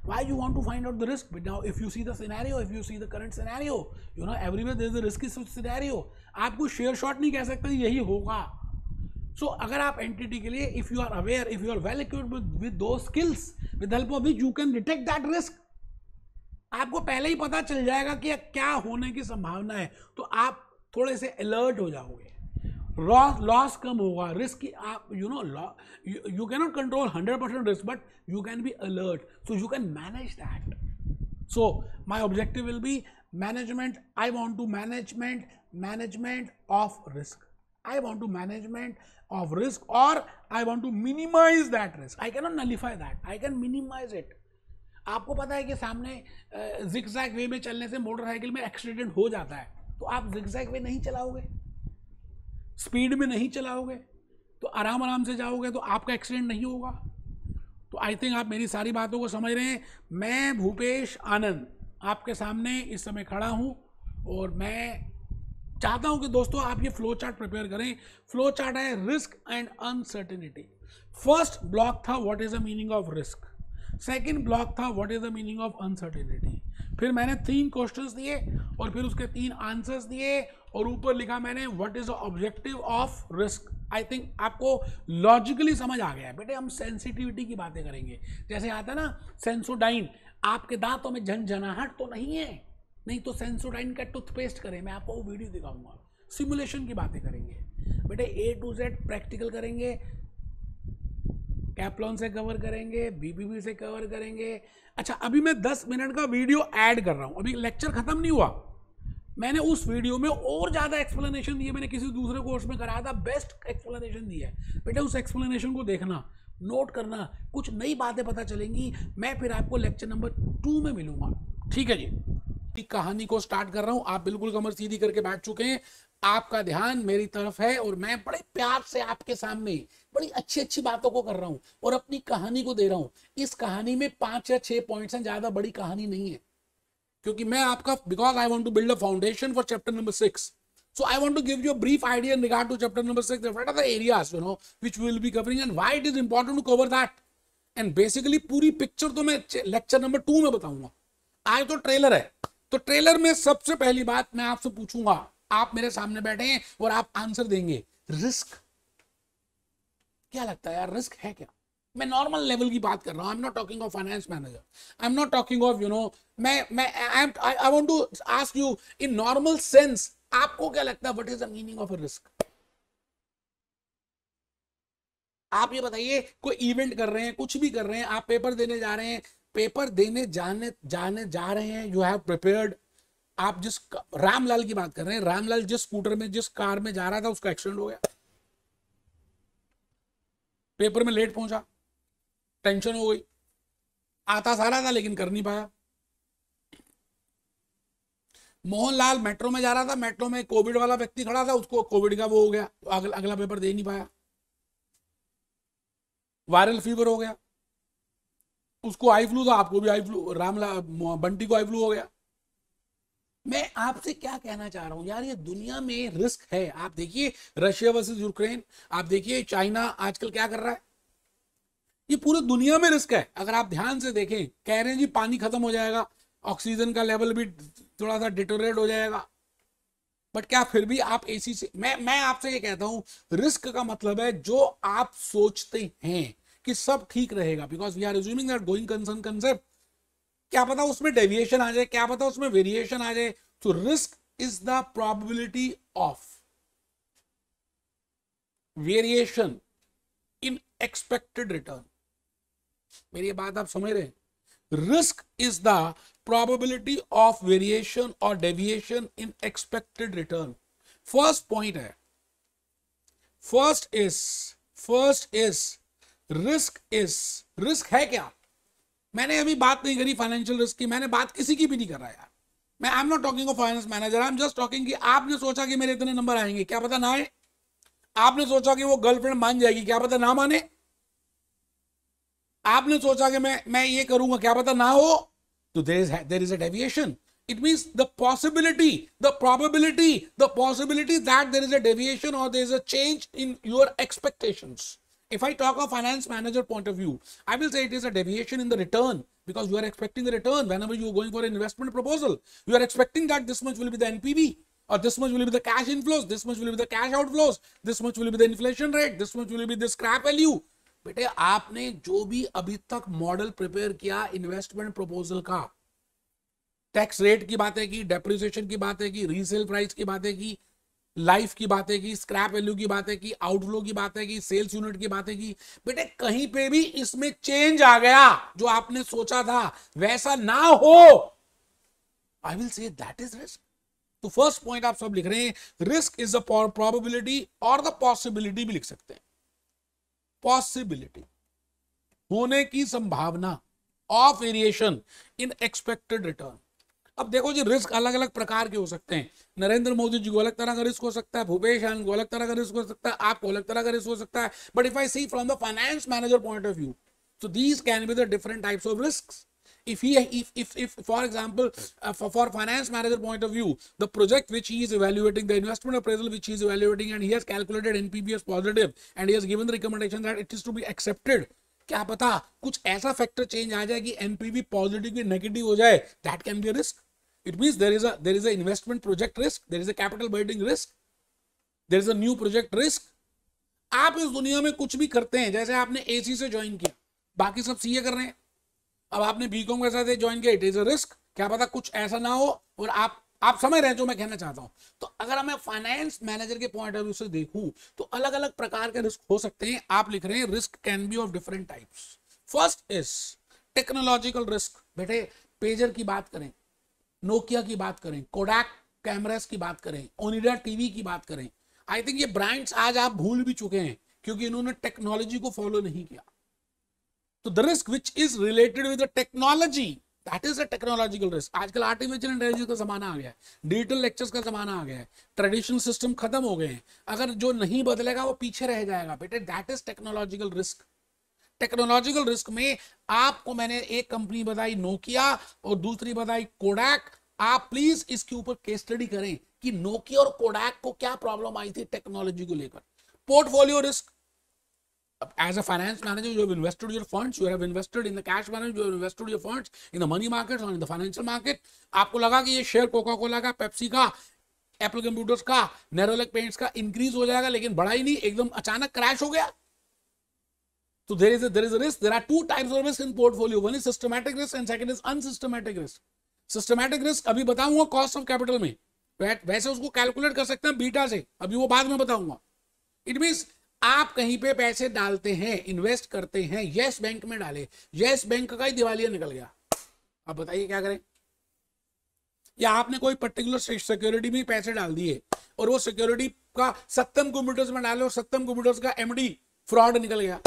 Why you want to find out the risk? But now if you see the scenario, if you see the current scenario, you know everywhere there is a risky scenario. आप कोई share shot नहीं कह सकते यही होगा। So अगर आप entity के लिए if you are aware, if you are well equipped with those skills, with help of which you can detect that risk, आपको पहले ही पता चल जाएगा कि क्या होने की संभावना है, तो आप थोड़े से अलर्ट हो जाओगे, लॉस कम होगा, रिस्क की आप you can not control 100% risk but you can be alert, so you can manage that. So my objective will be management. I want to management of risk, I want to management of risk, और I want to minimise that risk. I can not nullify that, I can minimise it. आपको पता है कि सामने zigzag वे में चलने से motorcycle में एक्सीडेंट हो जाता है, तो आप जिगजैग वे नहीं चलाओगे, स्पीड में नहीं चलाओगे, तो आराम से जाओगे, तो आपका एक्सीडेंट नहीं होगा। तो आई थिंक आप मेरी सारी बातों को समझ रहे हैं। मैं भूपेश आनंद आपके सामने इस समय खड़ा हूं और मैं चाहता हूं कि दोस्तों आप ये फ्लो चार्ट प्रिपेयर करें। फ्लो चार्ट है risk and uncertainty. First block था what is the meaning of risk, second block था what is the meaning of uncertainty, फिर मैंने 3 क्वेश्चंस दिए और फिर उसके 3 आंसर्स दिए और ऊपर लिखा मैंने what is the objective of risk. I think आपको लॉजिकली समझ आ गया है। बेटे हम सेंसिटिविटी की बातें करेंगे, जैसे आता है ना सेंसोडाइन, आपके दांतों में झनझनाहट तो नहीं है, नहीं तो सेंसोडाइन का टूथपेस्ट करें, मैं आपको वो वीडियो दिखाऊंगा। सिमुलेशन की बातें करेंगे बेटे, A to Z प्रैक्टिकल करेंगे, कैप्लॉन से कवर करेंगे, BBB से कवर करेंगे। अच्छा अभी मैं 10 मिनट का वीडियो ऐड कर रहा हूं, अभी लेक्चर खत्म नहीं हुआ, मैंने उस वीडियो में और ज्यादा एक्सप्लेनेशन दिए, मैंने किसी दूसरे कोर्स में कराया था, बेस्ट एक्सप्लेनेशन दिया है। बेटा उस एक्सप्लेनेशन को देखना, नोट करना, कुछ नई बातें पता चलेंगी। मैं फिर आपको लेक्चर नंबर 2 में मिलूंगा, ठीक है जी। कहानी को स्टार्ट कर रहा हूं, आप बिल्कुल कमर सीधी करके बैठ चुके हैं, आपका ध्यान मेरी तरफ है और मैं बड़े प्यार से आपके सामने बड़ी अच्छी बातों को कर रहा हूं और अपनी कहानी को दे रहा हूं। इस कहानी में 5 या 6 पॉइंट्स हैं, ज्यादा बड़ी कहानी नहीं है, क्योंकि मैं आपका because I want to build a foundation for chapter number 6, so I want to give you a brief idea in regard to chapter number 6, what are the areas which we will be covering and why it is important to cover that, and basically पूरी picture तो मैं lecture number 2 में बताऊंगा। आज तो trailer है, तो trailer में सबसे पहली बात मैं आपसे पूछूंगा, आप मेरे सामने बैठे हैं और आप आंसर देंगे, रिस्क क्या लगता है यार, रिस्क है क्या? मैं नॉर्मल लेवल की बात कर रहा हूं, I am not talking of finance manager, I am not talking of I want to ask you in normal sense, आपको क्या लगता है what is the meaning of a risk? आप ये बताइए, कोई इवेंट कर रहे हैं, कुछ भी कर रहे हैं, आप पेपर देने जा रहे हैं, पेपर देने जाने जा रहे हैं, यू हैव प्रिपेयर्ड, आप जिस रामलाल की बात कर रहे हैं, रामलाल जिस स्कूटर में जिस कार में जा रहा था उसका एक्सीडेंट हो गया, पेपर में लेट पहुंचा, टेंशन हो गई, आता सारा था लेकिन कर नहीं पाया। मोहनलाल मेट्रो में जा रहा था, मेट्रो में कोविड वाला व्यक्ति खड़ा था, उसको कोविड का वो हो गया, अगला पेपर दे नहीं पाया, वायरल फीवर हो गया, उसको आई फ्लू था, आपको भी आई फ्लू, रामलाल बंटी को आई फ्लू हो गया। मैं आपसे क्या कहना चाह रहा हूं यार, ये दुनिया में रिस्क है। आप देखिए रशिया वर्सेस यूक्रेन, आप देखिए चाइना आजकल क्या कर रहा है, ये पूरी दुनिया में रिस्क है। अगर आप ध्यान से देखें, कह रहे हैं जी पानी खत्म हो जाएगा, ऑक्सीजन का लेवल भी थोड़ा सा डिटोरेट हो जाएगा, बट क्या फिर भी आप एसी से, मैं आपसे ये कहता हूं, रिस्क का मतलब है जो आप सोचते हैं कि सब ठीक रहेगा, because we are assuming that going concern concept, क्या पता उसमें डेविएशन आ जाए, क्या पता उसमें वेरिएशन आ जाए। तो risk is the probability of variation in expected return. मेरी बात आप समझ रहे हैं? Risk is the probability of variation or deviation in expected return. First point है, first is risk है क्या? मैंने अभी बात नहीं करी फाइनेंशियल रिस्क की, मैंने बात किसी की भी नहीं कर रहा यार, मैं आई am not talking of finance manager, I am just talking कि आपने सोचा कि मेरे इतने नंबर आएंगे, क्या पता ना आए। आपने सोचा कि वो गर्लफ्रेंड मान जाएगी, क्या पता ना माने। आपने सोचा कि मैं ये करूंगा, क्या पता ना हो। तो there is a deviation. It means the possibility, the probability, the possibility that there is a deviation or there is a change in your expectations. If I talk of finance manager point of view, I will say it is a deviation in the return, because you are expecting the return whenever you are going for an investment proposal. You are expecting that this much will be the NPV, or this much will be the cash inflows, this much will be the cash outflows, this much will be the inflation rate, this much will be the scrap value. बेटे आपने जो भी अभी तक model prepare किया investment proposal का, tax rate की बातें की, डेप्रिसिएशन की बातें की, रीसेल प्राइस की बातें की, लाइफ की बातें की, स्क्रैप वैल्यू की बातें की, आउटफ्लो की बातें की, सेल्स यूनिट की बातें की, बेटे कहीं पे भी इसमें चेंज आ गया, जो आपने सोचा था वैसा ना हो, आई will say that is risk. तो फर्स्ट पॉइंट आप सब लिख रहे हैं, रिस्क इज द प्रोबेबिलिटी और द पॉसिबिलिटी भी लिख सकते हैं, पॉसिबिलिटी होने की संभावना of variation in expected return. अब देखो जी, रिस्क अलग अलग प्रकार के हो सकते हैं। नरेंद्र मोदी जी को अलग तरह का रिस्क हो सकता है, भूपेश आनंद को अलग तरह का रिस्क हो सकता है, आपको अलग तरह का रिस्क हो सकता है। But if I see from the finance manager point of view, so these can be the different types of risks. If for example, for finance manager point of view, the project which he is evaluating, the investment appraisal which he is evaluating, and he has calculated NPV as positive, and he has given the recommendation that it is to be accepted. क्या पता कुछ ऐसा factor change आ जाए कि NPV positive की negative हो जाए, that can be a risk. It means there is a investment project risk, there is a capital building risk, there is a new project risk. आप इस दुनिया में कुछ भी करते हैं, जैसे आपने AC से ज्वाइन किया, बाकी सब CA कर रहे हैं, अब आपने बीकॉम के साथ ज्वाइन किया, इट इज अ रिस्क, क्या पता कुछ ऐसा ना हो, और आप समझ रहे हैं जो मैं कहना चाहता हूं। तो अगर मैं फाइनेंस मैनेजर के पॉइंट ऑफ व्यू से देखूं तो अलग अलग प्रकार के रिस्क हो सकते हैं। आप लिख रहे हैं risk can be of different types. First is technological risk. बेटे पेजर की बात करें, नोकिया की बात करें, कोडैक कैमरास की बात करें, ओनिडा टीवी की बात करें, आई थिंक ये ब्रांड्स आज आप भूल भी चुके हैं क्योंकि इन्होंने टेक्नोलॉजी को फॉलो नहीं किया। तो the risk which is related with the technology, that is a technological risk. आजकल आर्टिफिशियल इंटेलिजेंस का जमाना आ गया है, डिजिटल लेक्चर्स का जमाना आ गया है, ट्रेडिशनल सिस्टम खत्म हो गए हैं, अगर जो नहीं बदलेगा वो पीछे रह जाएगा। बेटे that is technological risk. Technological risk में आपको मैंने एक कंपनी बताई नोकिया और दूसरी बताई कोडैक। आप प्लीज इसके ऊपर केस स्टडी करें कि नोकिया और कोडैक को क्या प्रॉब्लम आई थी टेक्नोलॉजी को लेकर। Portfolio risk, as a finance manager, you have invested your funds, you have invested in the cash balance, you have invested your funds in the money markets or in the financial market. आपको लगा कि ये share Coca Cola का, Pepsi का, Apple computers का, Nerolac paints का increase हो जाएगा, लेकिन बढ़ा ही नहीं, एकदम अचानक क्रैश हो गया। So there is a risk. There are two types of risk in portfolio. One is systematic risk and second is unsystematic risk. Systematic risk अभी बताऊंगा कॉस्ट ऑफ कैपिटल में, वैसे उसको कैलकुलेट कर सकते हैं बीटा से, अभी वो बाद में बताऊंगा। इट मींस आप कहीं पे पैसे डालते हैं, इन्वेस्ट करते हैं, यस बैंक में डाले, यस बैंक का ही दिवालिया निकल गया, अब बताइए क्या करें। या आपने कोई पर्टिकुलर सिक्योरिटी में पैसे डाल दिए और वो सिक्योरिटी का सत्यम कंप्यूटर्स में डाले और सत्यम कंप्यूटर्स का एमडी फ्रॉड निकल गया।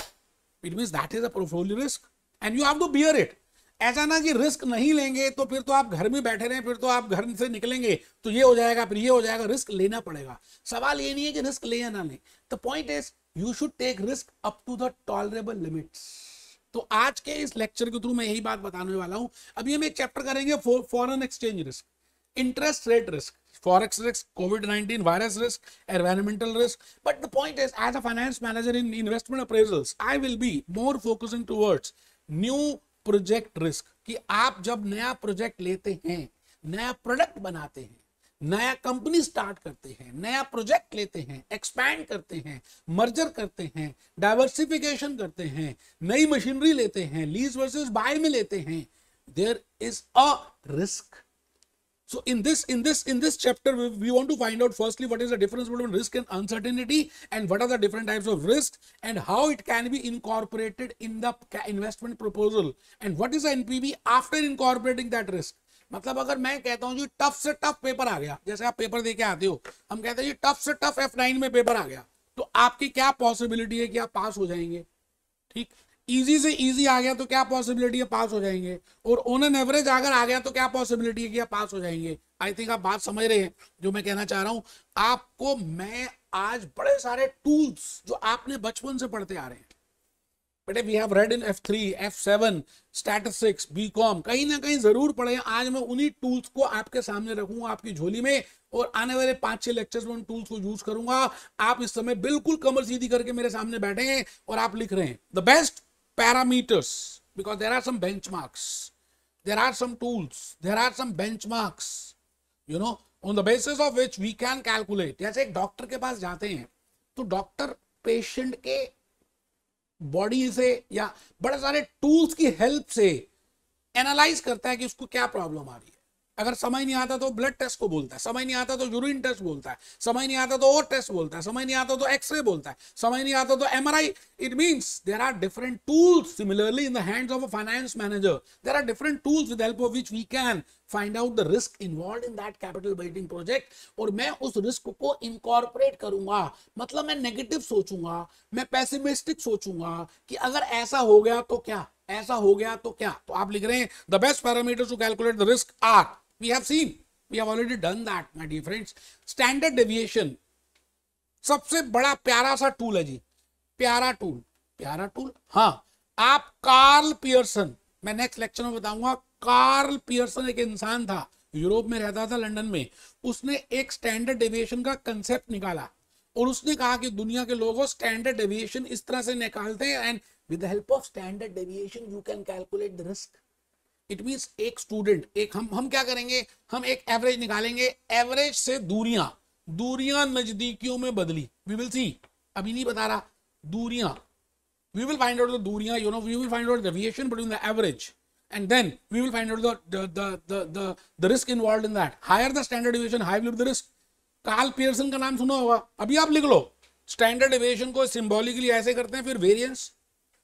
It means that is a portfolio risk and you have to bear it. ऐसा ना कि रिस्क नहीं लेंगे तो फिर तो आप घर में बैठे रहे, फिर तो आप घर से निकलेंगे तो ये हो जाएगा, फिर ये हो जाएगा। रिस्क लेना पड़ेगा। सवाल ये नहीं है कि रिस्क ले या ना ले, the point is you should take risk up to the tolerable limits. तो आज के इस लेक्चर के थ्रू मैं यही बात बताने वाला हूं। अभी हम एक चैप्टर करेंगे foreign exchange risk, interest rate risk, forex risk, COVID-19 virus risk, environmental risk. But the point is, as a finance manager in investment appraisals, I will be more focusing towards new project risk. कि आप जब नया project लेते हैं, नया product बनाते हैं, नया कंपनी स्टार्ट करते हैं, नया प्रोजेक्ट लेते हैं, एक्सपैंड करते हैं, मर्जर करते हैं, डाइवर्सिफिकेशन करते हैं, नई मशीनरी लेते हैं, लीज वर्सेस बाय में लेते हैं, there is a risk. So in this chapter, we want to find out firstly what is the difference between risk and uncertainty, and what are the different types of risk, and how it can be incorporated in the investment proposal, and what is the NPV after incorporating that risk. मतलब अगर मैं कहता हूँ जी tough से tough paper आ गया, जैसे आप paper दे के आते हो, हम कहते हैं जी टफ से टफ F9 में पेपर आ गया, तो आपकी क्या पॉसिबिलिटी है कि आप पास हो जाएंगे. ठीक, इजी से इजी आ गया तो क्या पॉसिबिलिटी है पास हो जाएंगे, और ऑन एन एवरेज अगर आ गया तो क्या पॉसिबिलिटी है कि आप पास हो जाएंगे। आई थिंक आप बात समझ रहे हैं जो मैं कहना चाह रहा हूं आपको। मैं आज बड़े सारे टूल्स जो आपने बचपन से पढ़ते आ रहे हैं, बेटे we have read in F3, F7, statistics, BCom, कहीं ना कहीं जरूर पढ़े। आज मैं उन्हीं टूल्स को आपके सामने रखूंगा आपकी झोली में, और आने वाले 5-6 लेक्चर्स में उन टूल्स को यूज करूंगा। आप इस समय बिल्कुल कमर सीधी करके मेरे सामने बैठे हैं और आप लिख रहे हैं the best parameters, because there are some benchmarks, there are some tools, there are some benchmarks, you know, on the basis of which we can calculate. जैसे एक डॉक्टर के पास जाते हैं तो डॉक्टर पेशेंट के बॉडी से या बड़े सारे टूल्स की हेल्प से एनालाइज करता है कि उसको क्या प्रॉब्लम आ रही है। अगर समझ नहीं आता तो ब्लड टेस्ट को बोलता है, समझ नहीं आता तो यूरिन टेस्ट बोलता है, समझ नहीं आता तो और टेस्ट बोलता है, समझ नहीं आता तो एक्सरे बोलता है, समझ नहीं आता तो MRI। It means there are different tools. Similarly in the hands of a finance manager there are different tools with help of which we can find out the risk involved in that capital building project, और मैं उस risk को incorporate करूंगा। मतलब मैं negative सोचूंगा, मैं pessimistic सोचूंगा कि अगर ऐसा हो गया तो क्या, ऐसा हो गया तो क्या। तो आप लिख रहे हैं the best parameters to calculate the risk are, we have seen, we have already done that my dear friends. Standard deviation सबसे बड़ा प्यारा सा टूल है जी, प्यारा टूल, प्यारा टूल। हाँ, आप कार्ल पियर्सन, मैं नेक्स्ट लेक्चर में बताऊंगा। कार्ल पियर्सन एक इंसान था, यूरोप में रहता था, लंदन में। उसने एक स्टैंडर्ड डेविएशन का कंसेप्ट निकाला और उसने कहा कि दुनिया के लोगों स्टैंडर्ड डेविएशन इस तरह से निकालते हैं, and with the help of standard deviation you can calculate the risk. It means एक स्टूडेंट, एक हम क्या करेंगे, हम एक एवरेज निकालेंगे, एवरेज से दूरियां नजदीकियों में बदली। वी विल सी, अभी नहीं बता रहा, दूरियां, we will find out the दूरियां, you know, we will find out deviation between the average and then we will find out the risk involved in that. Higher the standard deviation, higher will be the risk. Karl Pearson का नाम सुना होगा, अभी आप लिख लो। Standard deviation को symbolically ऐसे करते हैं, फिर वेरिएंस,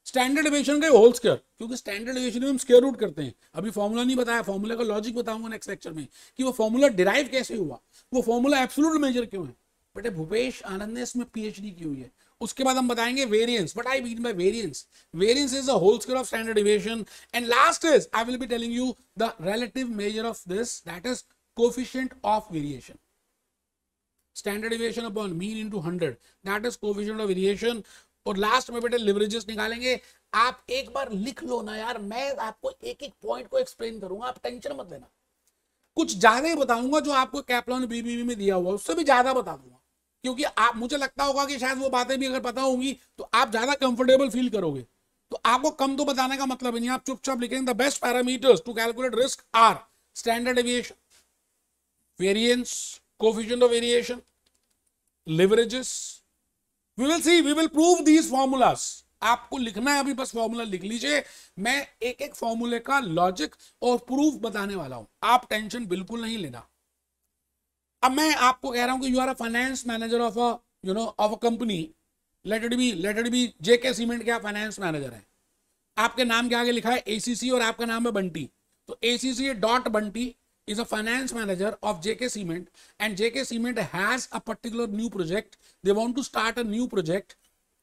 स्टैंडर्ड डेविएशन का होल स्क्वायर, क्योंकि स्टैंडर्ड डेविएशन में हम स्क्वायर रूट करते हैं। अभी फॉर्मूला नहीं बताया, फॉर्मूला का लॉजिक बताऊंगा नेक्स्ट लेक्चर में कि वो फॉर्मूला डिराइव कैसे हुआ, वो फॉर्मूला एब्सोल्यूट मेजर क्यों है। बेटे भूपेश आनंद ने इसमें PhD की हुई है। उसके बाद हम बताएंगे variance, what I mean by variance. Variance is the whole square of standard deviation, and last is I will be telling you the relative measure of this, that is coefficient of variation. Standard deviation upon mean into 100, that is coefficient of variation. और last में बेटे leverages निकालेंगे। आप एक बार लिख लो ना यार, मैं आपको एक एक पॉइंट को एक्सप्लेन करूंगा, आप टेंशन मत लेना। कुछ ज्यादा ही बताऊंगा जो आपको कैपलान बीबीबी में दिया हुआ, उससे भी ज्यादा बता दूंगा, क्योंकि आप, मुझे लगता होगा कि शायद वो बातें भी अगर पता होंगी तो आप ज्यादा कंफर्टेबल फील करोगे। तो आपको कम तो बताने का मतलब नहीं, आप चुपचाप लिखेंगे the best parameters to calculate risk are standard deviation, variance, coefficient of variation, leverages. We will see, we will prove these formulas. आपको लिखना है, अभी बस फॉर्मूला लिख लीजिए। मैं एक एक फॉर्मूले का लॉजिक और प्रूफ बताने वाला हूं, आप टेंशन बिल्कुल नहीं लेना। अब मैं आपको कह रहा हूं कि you are a finance manager of a, you know, of a company, let it be JK cement के आप फाइनेंस मैनेजर हैं। आपके नाम के आगे लिखा है ACC और आपका नाम है बंटी, तो ACC dot Bunty is a finance manager of JK Cement, and JK Cement has a particular new project. They want to start a new project,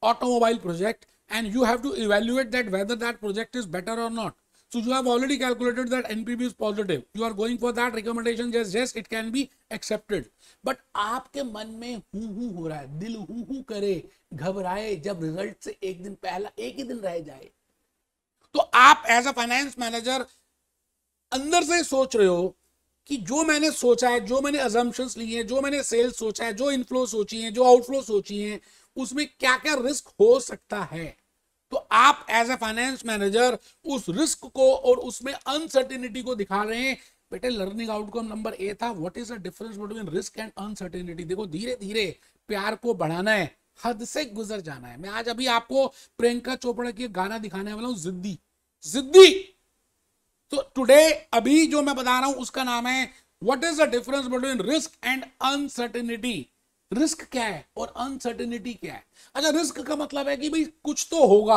automobile project, and you have to evaluate that whether that project is better or not. So you have already calculated that NPV is positive. You are going for that recommendation. Yes, it can be accepted. But आपके मन में हूँ हो रहा है, दिल हूँ करे, घबराए जब रिजल्ट से एक दिन पहला एक ही दिन रह जाए। तो आप एज अ फाइनेंस मैनेजर अंदर से सोच रहे हो कि जो मैंने सोचा है, जो मैंने अजम्पशंस ली हैं, जो मैंने सेल्स सोचा है, जो इनफ्लो सोची हैं, जो आउटफ्लो सोची हैं, उसमें क्या क्या रिस्क हो सकता है। तो आप एज ए फाइनेंस मैनेजर उस रिस्क को और उसमें अनसर्टेनिटी को दिखा रहे हैं। बेटे लर्निंग आउटकम नंबर A था, what is the difference between risk and uncertainty. देखो धीरे धीरे प्यार को बढ़ाना है, हद से गुजर जाना है। मैं आज अभी आपको प्रियंका चोपड़ा की गाना दिखाने वाला हूं, जिद्दी जिद्दी। तो टुडे अभी जो मैं बता रहा हूं उसका नाम है what is the difference between risk and uncertainty. Risk क्या है और अनसर्टेनिटी क्या है। अच्छा, रिस्क का मतलब है कि भाई कुछ तो होगा,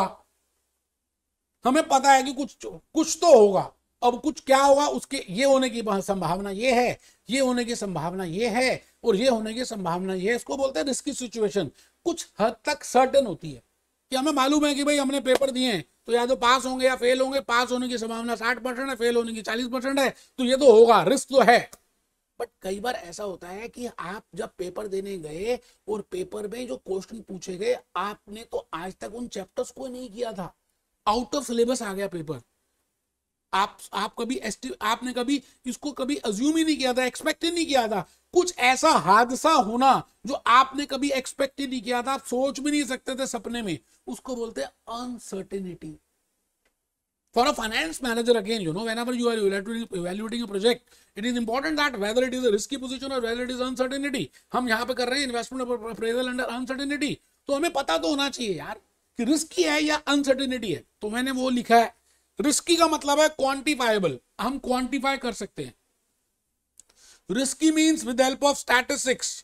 हमें पता है कि कुछ तो होगा। अब कुछ क्या होगा, उसके ये होने की संभावना ये है, ये होने की संभावना ये है, और ये होने की संभावना ये है। इसको बोलते हैं रिस्की सिचुएशन। कुछ हद तक सर्टेन होती है, कि हमें मालूम है कि भाई हमने पेपर दिए हैं तो या तो पास होंगे या फेल होंगे, पास होने की संभावना 60% है, फेल होने की 40% है, तो ये तो होगा, रिस्क तो है। बट कई बार ऐसा होता है कि आप जब पेपर देने गए और पेपर में जो क्वेश्चन पूछे गए, आपने तो आज तक उन चैप्टर्स को नहीं किया था, आउट ऑफ सिलेबस आ गया पेपर। आप कभी आपने कभी इसको कभी अज्यूम ही नहीं किया था, एक्सपेक्ट ही नहीं किया था। कुछ ऐसा हादसा होना जो आपने कभी एक्सपेक्ट ही नहीं किया था, आप सोच भी नहीं सकते थे सपने में, उसको बोलते हैं uncertainty. For a finance manager, again, whenever you are evaluating a project, it is important that whether it is a risky position or whether it is uncertainty. हम यहाँ पे कर रहे हैं इन्वेस्टमेंट अप्रेजल अंडर अनसर्टेनिटी, तो हमें पता तो होना चाहिए यार कि रिस्की है या अनसर्टेनिटी है। तो मैंने वो लिखा है, रिस्की का मतलब है क्वांटिफाइबल, हम क्वांटिफाई कर सकते हैं। Risky means with help of statistics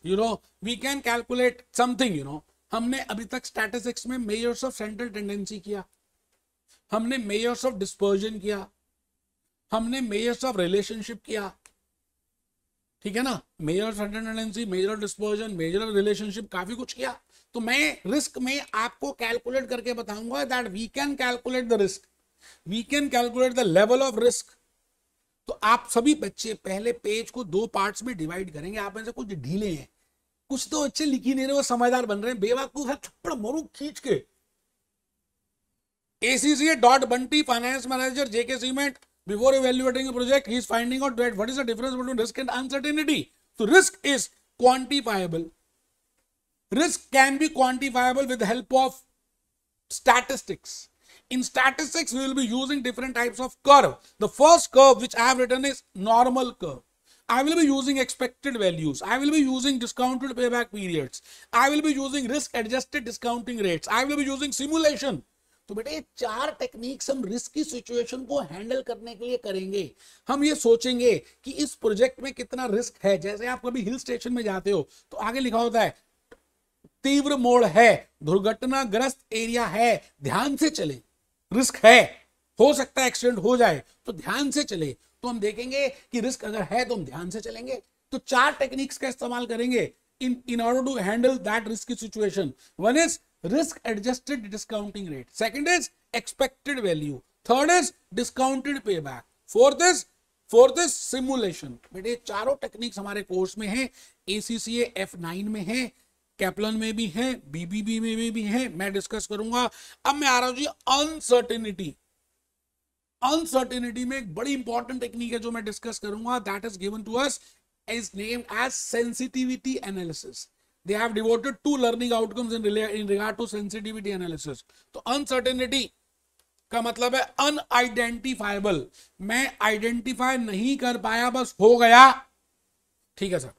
we can calculate something. हमने अभी तक स्टैटिस्टिक्स में मेजर्स ऑफ सेंट्रल टेंडेंसी किया, हमने मेजर्स ऑफ डिस्पर्जन किया, हमने मेजर्स ऑफ रिलेशनशिप किया, ठीक है ना, measure of central tendency, measure of dispersion, measure of relationship, काफी कुछ किया। तो मैं रिस्क में आपको कैलकुलेट करके बताऊंगा that we can calculate the risk, we can calculate the level of risk. तो आप सभी बच्चे पहले पेज को 2 पार्ट्स में डिवाइड करेंगे। आप में से कुछ ढीले हैं, कुछ तो अच्छे लिख ही नहीं रहे, वो समझदार बन रहे हैं, बेवकूफ है, थप्पड़ मारू खींच के। ACCA.Bunty, finance manager, JK Cement. Before evaluating a project, he is finding out that what is the difference between risk and uncertainty. So risk is quantifiable. Risk can be quantifiable with the help of statistics. In statistics, we will be using different types of curve. The first curve which I have written is normal curve. I will be using expected values. I will be using discounted payback periods. I will be using risk adjusted discounting rates. I will be using simulation. तो बेटे ये 4 techniques हम risk की situation को handle करने के लिए करेंगे। हम ये सोचेंगे कि इस प्रोजेक्ट में कितना रिस्क है। जैसे आप कभी हिल स्टेशन में जाते हो तो आगे लिखा होता है तीव्र मोड़ है, दुर्घटनाग्रस्त एरिया है, ध्यान से चले, रिस्क है, हो सकता है एक्सीडेंट हो जाए, तो ध्यान से चले। तो हम देखेंगे कि रिस्क अगर है तो हम ध्यान से चलेंगे। तो 4 टेक्निक्स का इस्तेमाल करेंगे in order to handle that risky situation. One is risk adjusted discounting rate, second is expected value, third is discounted payback, fourth is simulation. बेटे चारों टेक्निक्स हमारे कोर्स में है, ACCA F9 में है, कैप्लन में भी है, BBB में भी है, मैं डिस्कस करूंगा। अब मैं आ रहा हूं जी अनसर्टेनिटी। अनसर्टेनिटी में एक बड़ी इंपॉर्टेंट टेक्निक है जो मैं डिस्कस करूंगा, that is given to us is named as sensitivity analysis. They have devoted 2 learning outcomes in regard to sensitivity analysis. तो uncertainty का मतलब है unidentifiable, मैं आइडेंटिफाई नहीं कर पाया, बस हो गया, ठीक है sir.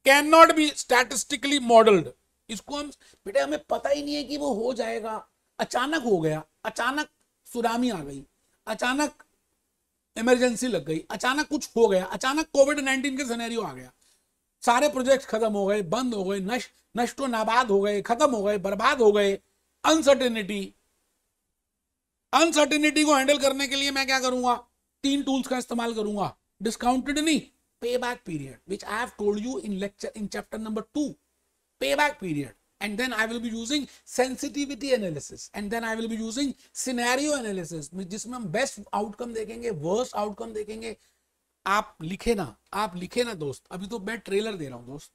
cannot be statistically modeled, इसको हम बेटे हमें पता ही नहीं है कि वो हो जाएगा, अचानक हो गया, अचानक सुनामी आ गई, अचानक इमरजेंसी लग गई, अचानक कुछ हो गया, अचानक कोविड-19 के सिनेरियो आ गया, सारे प्रोजेक्ट खत्म हो गए, बंद हो गए, नष्टो नाबाद हो गए, खत्म हो गए, बर्बाद हो गए। अनसर्टेनिटी को हैंडल करने के लिए मैं क्या करूंगा, 3 टूल्स का इस्तेमाल करूंगा। डिस्काउंटेड नहीं, पे back period, which I have told you in lecture in chapter number 2, पे back period. And then I will be using sensitivity analysis, and then I will be using scenario analysis, जिसमें हम best outcome देखेंगे, worst outcome देखेंगे। आप लिखे ना दोस्त, अभी तो मैं ट्रेलर दे रहा हूं दोस्त।